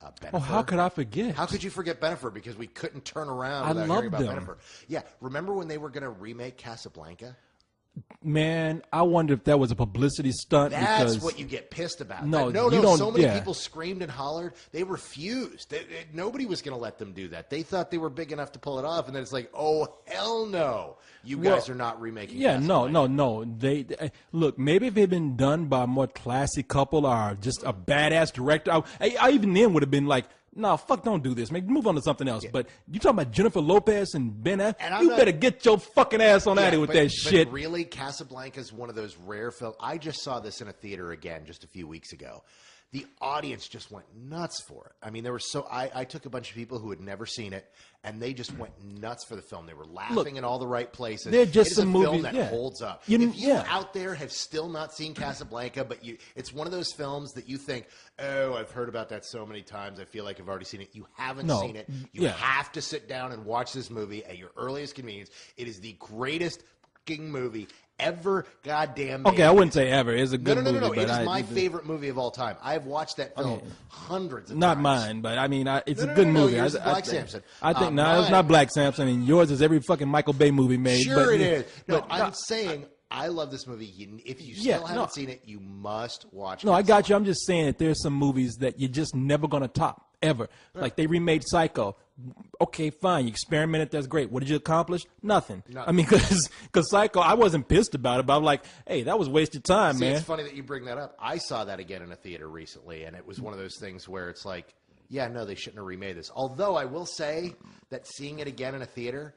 Bennifer? Oh, how could I forget? How could you forget Bennifer? Because we couldn't turn around without hearing about Bennifer. Yeah, remember when they were going to remake Casablanca? Man, I wonder if that was a publicity stunt. That's what you get pissed about. No. So many people screamed and hollered. They refused. Nobody was going to let them do that. They thought they were big enough to pull it off, and then it's like, oh hell no, you guys are not remaking. Yeah, Casablanca. no. They look. Maybe if it had been done by a more classy couple or just a badass director, I even then would have been like, no, fuck, don't do this. Move on to something else. Yeah. But you talking about Jennifer Lopez and Ben Affleck? You better get your fucking ass on out of here with that shit. But really, Casablanca is one of those rare films. I just saw this in a theater again just a few weeks ago. The audience just went nuts for it. I mean, I took a bunch of people who had never seen it, and they just went nuts for the film. They were laughing in all the right places. They're just some film movies that holds up. If you out there have still not seen Casablanca, but it's one of those films that you think, oh, I've heard about that so many times, I feel like I've already seen it. You haven't seen it. You have to sit down and watch this movie at your earliest convenience. It is the greatest fucking movie ever goddamn made. Okay, I wouldn't say ever. It's a good movie. No. It is my favorite movie of all time. I've watched that film hundreds of times. Not mine, but I mean, it's a good movie. Yours is Black Samson. I think it's not Black Samson, and yours is every fucking Michael Bay movie made. Sure it is. No, I'm saying I love this movie. If you still haven't seen it, you must watch it. No, I got you. I'm just saying that there's some movies that you're just never going to top, ever. Right. Like they remade Psycho. Okay, fine. You experimented. That's great. What did you accomplish? Nothing. I mean, because Psycho, I wasn't pissed about it, but I'm like, hey, that was wasted time, man. It's funny that you bring that up. I saw that again in a theater recently, and it was one of those things where it's like, yeah, no, they shouldn't have remade this. Although I will say that seeing it again in a theater,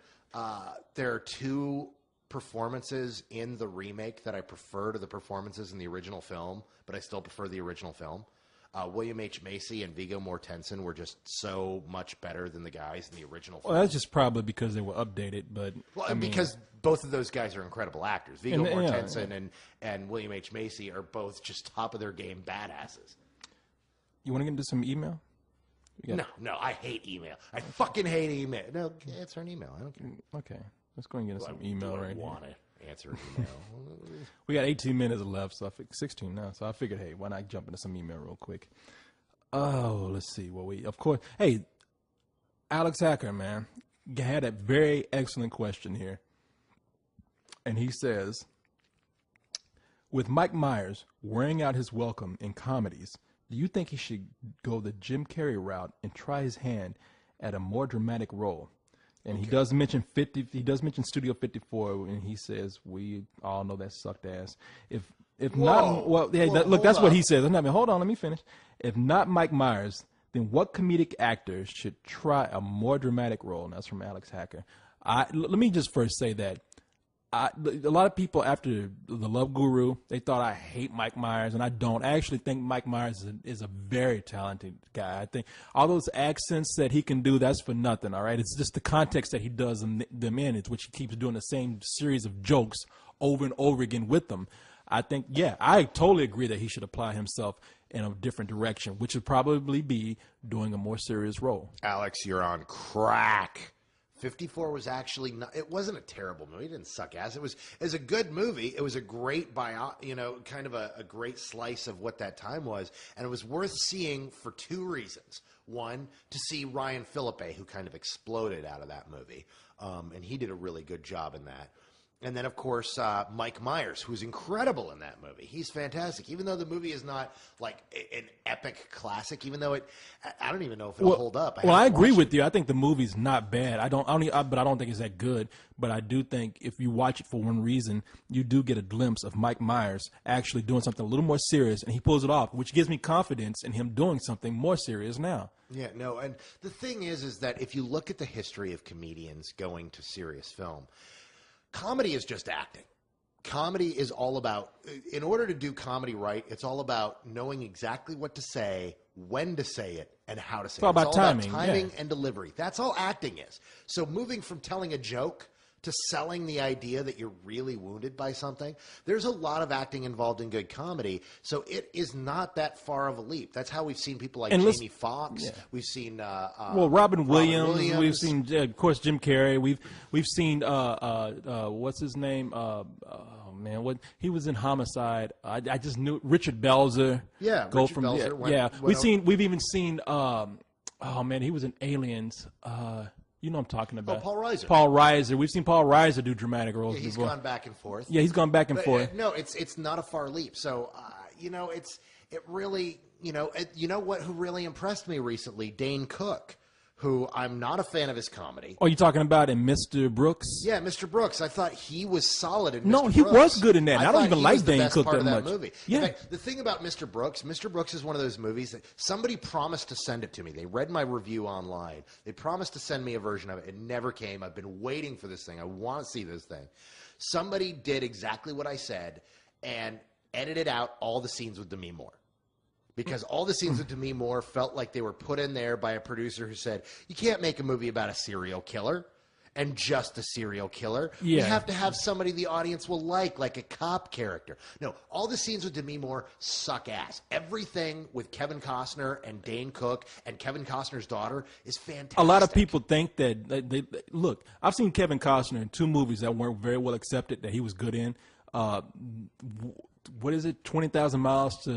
there are two performances in the remake that I prefer to the performances in the original film, but I still prefer the original film. William H. Macy and Viggo Mortensen were just so much better than the guys in the original film. Well, that's just probably because they were updated, but because both of those guys are incredible actors. Viggo Mortensen and William H. Macy are both just top of their game badasses. You want to get into some email? No, I hate email. I fucking hate email. No, answer an email. I don't care. Okay, let's go and get into some email right here. Want to answer an email? We got 18 minutes left, so 16 now. So I figured, hey, why not jump into some email real quick? Oh, let's see. Well, of course, hey, Alex Hacker, man, had a very excellent question here. and he says, with Mike Myers wearing out his welcome in comedies, do you think he should go the Jim Carrey route and try his hand at a more dramatic role? And he does mention Studio 54, and he says we all know that sucked ass. If not, well, hey, look, that's what he says. Hold on, let me finish. If not Mike Myers, then what comedic actor should try a more dramatic role? And that's from Alex Hacker. Let me just first say that a lot of people after The Love Guru, they thought I hate Mike Myers, and I don't. I actually think Mike Myers is a very talented guy. I think all those accents that he can do, that's for nothing, all right? It's just the context that he does them in, it's which he keeps doing the same series of jokes over and over again with them. I think, yeah, I totally agree that he should apply himself in a different direction, which would probably be doing a more serious role. Alex, you're on crack. 54 was actually not, it wasn't a terrible movie. It didn't suck ass. It was a good movie. It was a great kind of a great slice of what that time was. And it was worth seeing for two reasons. One, to see Ryan Phillippe, who kind of exploded out of that movie. And he did a really good job in that. And then, of course, Mike Myers, who's incredible in that movie. He's fantastic. Even though the movie is not like an epic classic, even though I don't even know if it'll hold up. I agree with you. I think the movie's not bad. But I don't think it's that good. But I do think if you watch it for one reason, you do get a glimpse of Mike Myers actually doing something a little more serious, and he pulls it off, which gives me confidence in him doing something more serious now. Yeah, no, and the thing is that if you look at the history of comedians going to serious film, comedy is just acting. Comedy is all about, in order to do comedy right, it's all about knowing exactly what to say, when to say it, and how to say it. It's all about timing and delivery. That's all acting is. So moving from telling a joke to selling the idea that you're really wounded by something, there's a lot of acting involved in good comedy. So it is not that far of a leap. That's how we've seen people like Jamie Foxx. Yeah. We've seen Robin Williams. We've seen, of course, Jim Carrey. We've seen what's his name? What he was in Homicide. I just knew Richard Belzer. Yeah, Richard Belzer. We've even seen. He was in Aliens. You know what I'm talking about. Oh, Paul Reiser. Paul Reiser. We've seen Paul Reiser do dramatic roles before. He's gone back and forth. Yeah, he's gone back and forth. No, it's not a far leap. So, it really, you know what? Who really impressed me recently? Dane Cook, who I'm not a fan of his comedy. Oh, you talking about in Mr. Brooks? Yeah, Mr. Brooks. I thought he was solid in Mr. No, he Brooks. was good in that. I don't even like Dane Cook that much. Movie. Yeah. In fact, the thing about Mr. Brooks is one of those movies that somebody promised to send it to me. They read my review online. They promised to send me a version of it. It never came. I've been waiting for this thing. I want to see this thing. Somebody did exactly what I said and edited out all the scenes with Demi Moore. Because all the scenes with Demi Moore felt like they were put in there by a producer who said, you can't make a movie about a serial killer and just a serial killer. Yeah. We have to have somebody the audience will like a cop character. No, all the scenes with Demi Moore suck ass. Everything with Kevin Costner and Dane Cook and Kevin Costner's daughter is fantastic. A lot of people think that, look, I've seen Kevin Costner in two movies that weren't very well accepted that he was good in. What is it? 20,000 miles to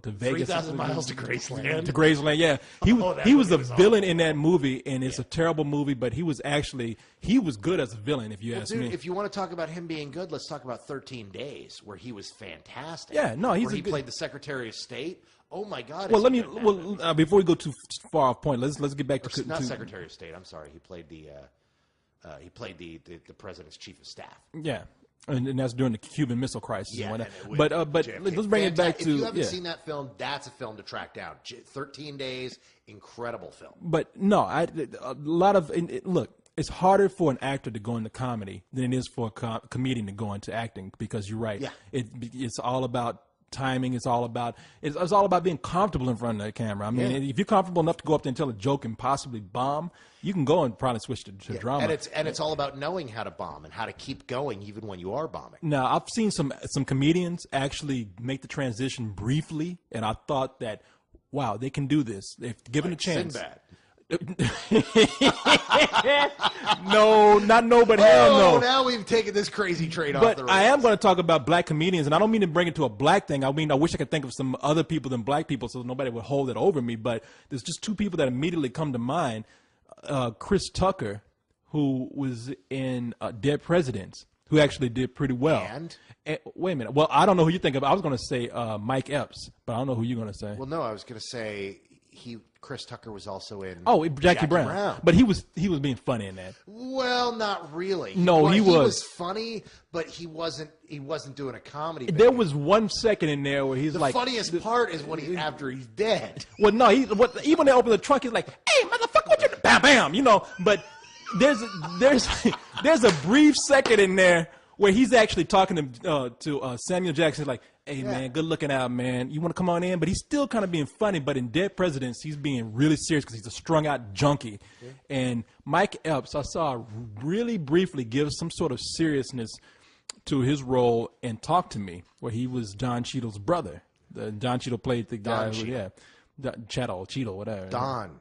Vegas. 3,000 miles to Graceland. To Graceland, yeah. He was a villain in that movie, and it's a terrible movie. But he was good as a villain, if you ask me. If you want to talk about him being good, let's talk about 13 Days, where he was fantastic. Yeah, no, he played the Secretary of State. Oh my God! Well, before we go too far off point, let's get back to not Secretary of State. I'm sorry, he played the president's chief of staff. Yeah. And that's during the Cuban Missile Crisis and whatnot. But let's bring it back to... If you haven't seen that film, that's a film to track down. 13 Days, incredible film. But no, look, it's harder for an actor to go into comedy than it is for a comedian to go into acting, because you're right. Yeah. It's all about timing. It's all about being comfortable in front of that camera. I mean, if you're comfortable enough to go up there and tell a joke and possibly bomb, you can go and probably switch to drama. And it's all about knowing how to bomb and how to keep going even when you are bombing. Now, I've seen some comedians actually make the transition briefly, and I thought that, wow, they can do this if given a chance. Sinbad. No, not no, but hell no. Now we've taken this crazy train off the road. I am going to talk about black comedians, and I don't mean to bring it to a black thing. I mean, I wish I could think of some other people than black people so nobody would hold it over me, but there's just two people that immediately come to mind. Chris Tucker, who was in Dead Presidents. who actually did pretty well. And wait a minute. Well, I don't know who you think of. I was going to say Mike Epps, but I don't know who you're going to say. well, no, I was going to say Chris Tucker was also in. Oh, Jackie Brown. But he was being funny in that. Well, not really. No, he was funny, but he wasn't doing a comedy. There was 1 second in there where he's the like, funniest part is when after he's dead. Well, no, even when they open the trunk, he's like, "Hey, motherfucker, what you bam bam," you know. But there's a brief second in there where he's actually talking to Samuel Jackson, like, "Hey, man, good looking out, man. You want to come on in?" But he's still kind of being funny. But in Dead Presidents, he's being really serious because he's a strung out junkie. Yeah. And Mike Epps, I saw really briefly give some sort of seriousness to his role in Talk to Me, where he was Don Cheadle's brother. Don Cheadle played the guy Cheadle, whatever. Don.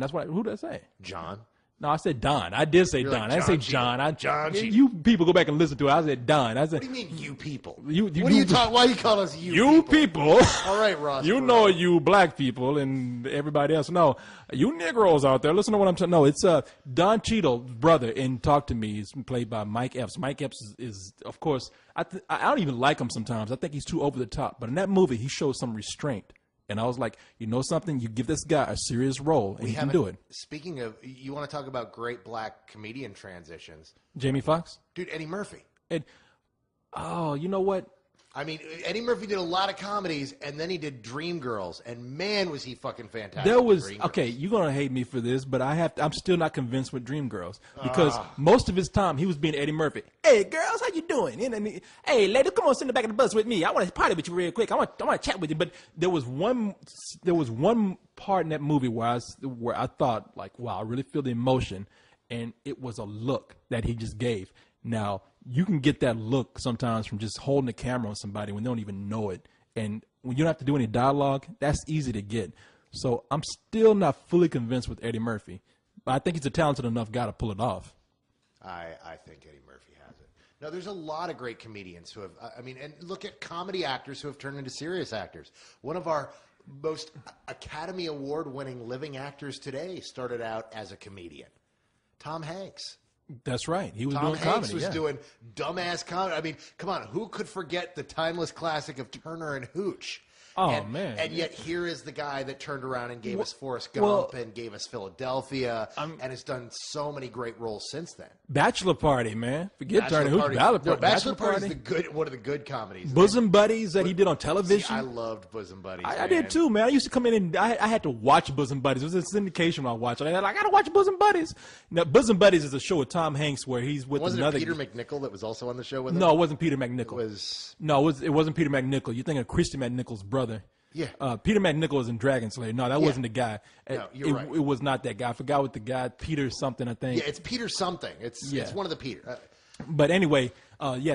That's what. Who did I say? John. No, I said Don. I did say You're Don. Like I didn't say Cheadle. John. John Cheadle. You people go back and listen to it. I said Don. I said. What do you mean, you people? What are you talking? Why are you calling us you people? All right, Ross. You know you black people and everybody else. No, you Negroes out there. Listen to what I'm saying. No, it's Don Cheadle's brother in Talk to Me is played by Mike Epps. Mike Epps is of course, I don't even like him sometimes. I think he's too over the top. But in that movie, he shows some restraint. And I was like, you know something? You give this guy a serious role, and he can do it. Speaking of, you want to talk about great black comedian transitions? Jamie Foxx? Dude, Eddie Murphy. Oh, you know what? I mean, Eddie Murphy did a lot of comedies, and then he did Dreamgirls, and man, was he fucking fantastic. There was you're gonna hate me for this, but I'm still not convinced with Dreamgirls because most of his time he was being Eddie Murphy. Hey, girls, how you doing? And hey, lady, come on, sit in the back of the bus with me. I want to party with you real quick. I want to chat with you. But there was one part in that movie where I thought like, wow, I really feel the emotion, and it was a look that he just gave. Now, you can get that look sometimes from just holding the camera on somebody when they don't even know it. And when you don't have to do any dialogue, that's easy to get. So I'm still not fully convinced with Eddie Murphy. But I think he's a talented enough guy to pull it off. I think Eddie Murphy has it. Now, there's a lot of great comedians who have, and look at comedy actors who have turned into serious actors. One of our most Academy Award-winning living actors today started out as a comedian. Tom Hanks. That's right. He was doing comedy. Tom Hanks was doing dumbass comedy. I mean, come on. Who could forget the timeless classic of Turner and Hooch? Man. And yet here is the guy that turned around and gave us Forrest Gump and gave us Philadelphia and has done so many great roles since then. Bachelor Party, man. Forget Turner and Hooch. Bachelor Party is one of the good comedies. Bosom Buddies that he did on television. See, I loved Bosom Buddies. I did too, man. I used to come in and I had to watch Bosom Buddies. It was a syndication I watched. I got to watch Bosom Buddies. Now, Bosom Buddies is a show with Tom Hanks where he's with another. Wasn't it Peter McNichol that was also on the show with him? No, it wasn't Peter McNichol. It wasn't Peter McNichol. You're thinking of Christy McNichol's brother. Yeah. Peter McNichol was in Dragon Slayer. No, that wasn't the guy. No, you're right. It was not that guy. I forgot what the guy, Peter something, I think. Yeah, it's Peter something. It's one of the Peter. But anyway,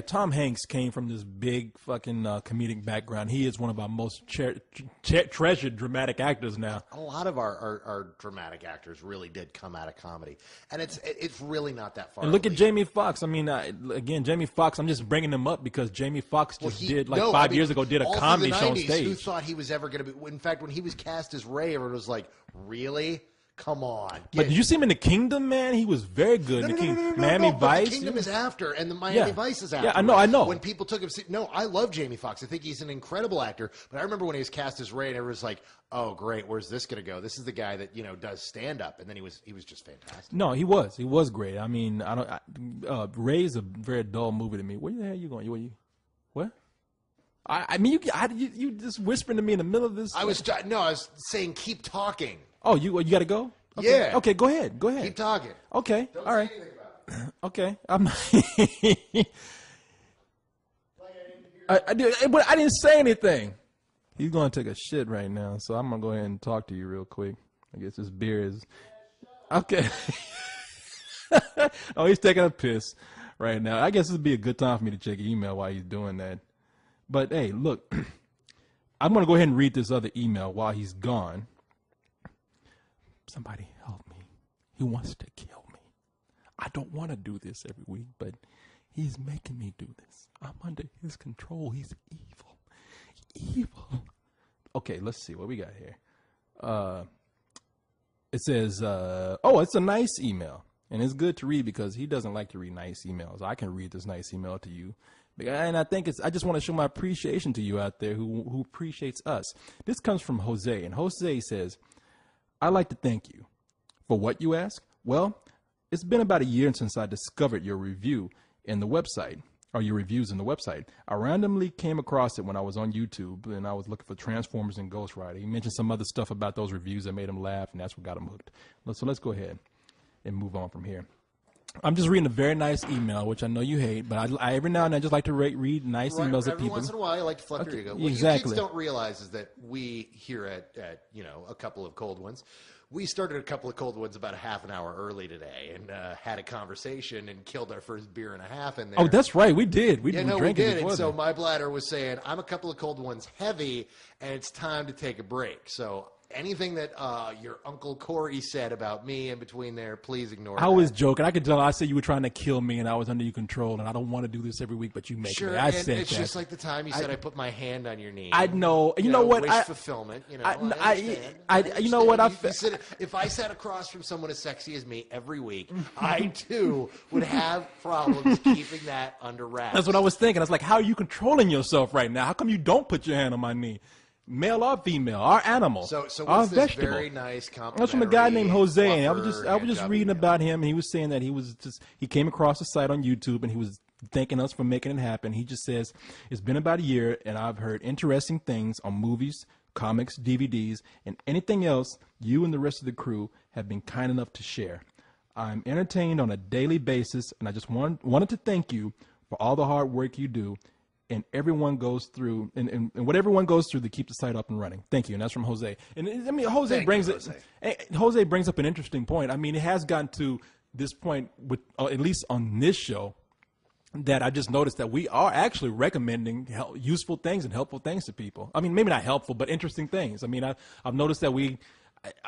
Tom Hanks came from this big fucking comedic background. He is one of our most treasured dramatic actors now. A lot of our dramatic actors really did come out of comedy, and it's really not that far. And look at Jamie Foxx. I mean, again, Jamie Foxx. I'm just bringing him up because Jamie Foxx did 5 years ago did a comedy show on stage. Who thought he was ever going to be? In fact, when he was cast as Ray, everyone was like, "Really? Come on." But did you see him in The Kingdom, man? He was very good in The Kingdom. Miami Vice. The Kingdom is after, and the Miami Vice is after. Yeah, I know. When people took him, I love Jamie Foxx. I think he's an incredible actor. But I remember when he was cast as Ray, and everyone was like, "Oh, great, where's this going to go? This is the guy that does stand up." And then he was just fantastic. No, he was great. I mean, Ray's a very dull movie to me. Where the hell are you going? What? I mean, you just whispering to me in the middle of this. I was saying keep talking. Oh, you got to go? Okay. Yeah. Okay, go ahead. Keep talking. Okay. Don't all right. say anything about it. Okay. I didn't say anything. He's going to take a shit right now, so I'm going to go ahead and talk to you real quick. I guess this beer is... Okay. Oh, he's taking a piss right now. I guess this would be a good time for me to check email while he's doing that. But, hey, look. I'm going to go ahead and read this other email while he's gone. Somebody help me. He wants to kill me. I don't want to do this every week, but he's making me do this. I'm under his control. He's evil. Evil. Okay, let's see what we got here. It says, it's a nice email. And it's good to read because he doesn't like to read nice emails. I can read this nice email to you. And I think I just want to show my appreciation to you out there who appreciates us. This comes from Jose. And Jose says, I'd like to thank you for what you ask. Well, it's been about a year since I discovered your review in the website. Or your reviews in the website. I randomly came across it when I was on YouTube and I was looking for Transformers and Ghost Rider. He mentioned some other stuff about those reviews that made him laugh, and that's what got him hooked. So let's go ahead and move on from here. I'm just reading a very nice email, which I know you hate, but I every now and then just like to read nice emails at people. Every once in a while, I like to fluff your ego. What exactly. you kids don't realize is that we here at a couple of cold ones, we started a couple of cold ones about a half an hour early today and had a conversation and killed our first beer and a half in there. Oh, that's right. We did. We did. And so my bladder was saying, I'm a couple of cold ones heavy, and it's time to take a break. So anything that your Uncle Corey said about me in between there, please ignore I was joking. I could tell. I said you were trying to kill me and I was under your control, and I don't want to do this every week, but you make me. I said it's just like the time you said I put my hand on your knee. I know. You know what? Wish fulfillment. I understand. You know what? If I sat across from someone as sexy as me every week, I too would have problems keeping that under wraps. That's what I was thinking. I was like, how are you controlling yourself right now? How come you don't put your hand on my knee? Male or female, our animal, so what's our this vegetable. Very nice complimentary. That's from a guy named Jose. And I was just reading email. about him, and he was saying that he came across the site on YouTube, and he was thanking us for making it happen. He just says, it's been about a year, and I've heard interesting things on movies, comics, DVDs, and anything else you and the rest of the crew have been kind enough to share. I'm entertained on a daily basis, and I just wanted to thank you for all the hard work you do. And everyone goes through, and what everyone goes through to keep the site up and running. Thank you, and that's from Jose. And I mean, Jose brings up an interesting point. I mean, it has gotten to this point with at least on this show that I just noticed that we are actually recommending useful things and helpful things to people. I mean, maybe not helpful, but interesting things. I mean, I've noticed that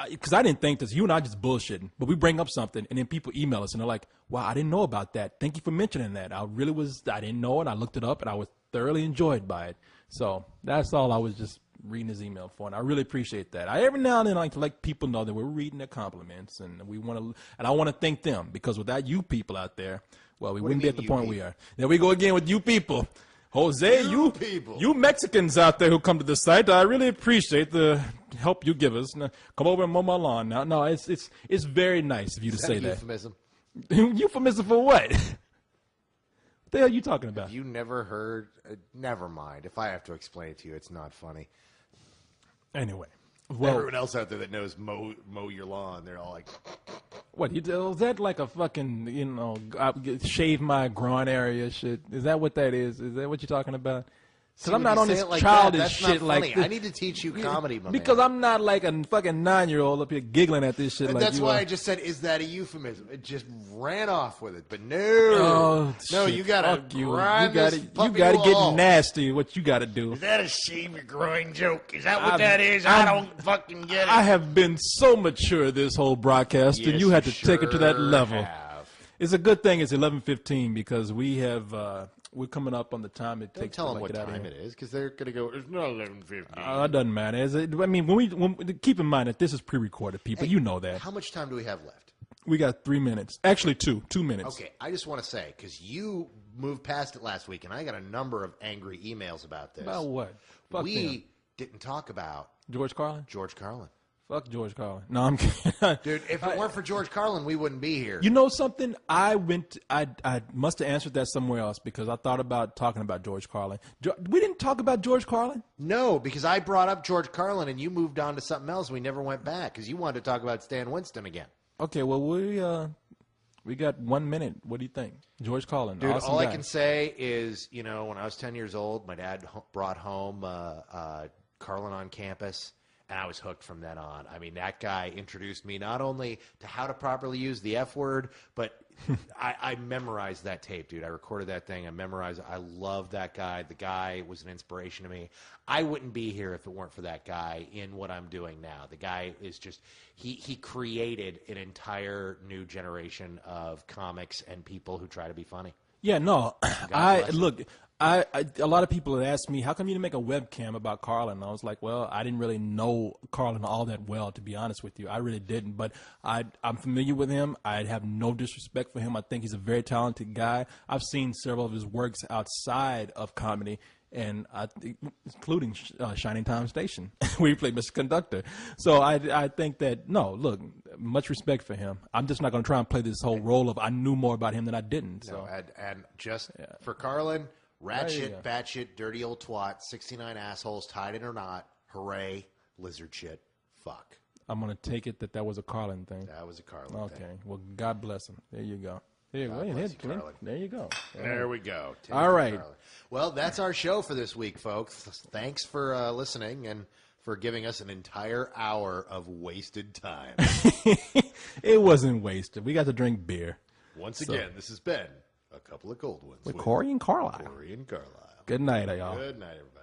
because I didn't think this, you and I just bullshitting, but we bring up something and then people email us and they're like, wow, I didn't know about that. Thank you for mentioning that. I didn't know it. I looked it up and I was thoroughly enjoyed by it. So that's all I was just reading his email for. And I really appreciate that. Every now and then I like to let people know that we're reading their compliments and I want to thank them because without you people out there, well, we wouldn't be at the point we are. There we go again with you people. Jose, you Mexicans out there who come to the site, I really appreciate the help you give us. Now, come over and mow my lawn. Now, no, it's very nice of you to say that. Euphemism? Euphemism for what? What the hell are you talking about? Have you never heard? Never mind. If I have to explain it to you, it's not funny. Anyway, well, everyone else out there that knows mow your lawn, they're all like, "What? Is that like a fucking shave my groin area shit? Is that what that is? Is that what you're talking about?" Because I'm not on this childish shit like this. I need to teach you comedy, because I'm not like a fucking 9-year-old up here giggling at this shit. And like that's you why are. I just said, "Is that a euphemism?" It just ran off with it, but no, shit. You gotta you grind gotta get nasty. What you gotta do? Is that a shave your groin joke? Is that what that is? I don't fucking get it. I have been so mature this whole broadcast, and you had to take it to that level. It's a good thing it's 11:15 because we have. We're coming up on the time it takes to tell them get what out of time here. it is because they're going to go, it's not 11:15. It doesn't matter. I mean, keep in mind that this is pre-recorded, people. You know that. How much time do we have left? We got 3 minutes. Actually, 2 minutes. Okay, I just want to say, because you moved past it last week, and I got a number of angry emails about this. About what? Fuck we didn't talk about George Carlin? George Carlin. Fuck George Carlin. No, I'm kidding. Dude, if it weren't for George Carlin, we wouldn't be here. You know something? I must have answered that somewhere else because I thought about talking about George Carlin. We didn't talk about George Carlin? No, because I brought up George Carlin and you moved on to something else. We never went back because you wanted to talk about Stan Winston again. Okay, well, we got 1 minute. What do you think? George Carlin. Dude, awesome all guy. I can say is, when I was 10 years old, my dad brought home Carlin on Campus. And I was hooked from then on. I mean, that guy introduced me not only to how to properly use the F word, but I memorized that tape, dude. I recorded that thing. I memorized it. I love that guy. The guy was an inspiration to me. I wouldn't be here if it weren't for that guy in what I'm doing now. The guy is just he created an entire new generation of comics and people who try to be funny. Yeah, no. bless him. Look. A lot of people had asked me, how come you didn't make a webcam about Carlin? And I was like, well, I didn't really know Carlin all that well, to be honest with you. I really didn't, but I'm familiar with him. I have no disrespect for him. I think he's a very talented guy. I've seen several of his works outside of comedy, and including Shining Time Station, where he played Mr. Conductor. So I think that, no, look, much respect for him. I'm just not going to try and play this whole role of I knew more about him than I didn't. So. No, and just for Carlin, ratchet, batshit, dirty old twat, 69 assholes, tied in or not, hooray, lizard shit, fuck. I'm going to take it that was a Carlin thing. That was a Carlin thing. Okay, well, God bless him. There you go. There you go. There you go. There we go. All right. Carlin. Well, that's our show for this week, folks. Thanks for listening and for giving us an entire hour of wasted time. It wasn't wasted. We got to drink beer. Once again, this has been A Couple of Cold Ones with Corey and Carlisle. Corey and Carlisle. Good night, y'all. Good night, everybody.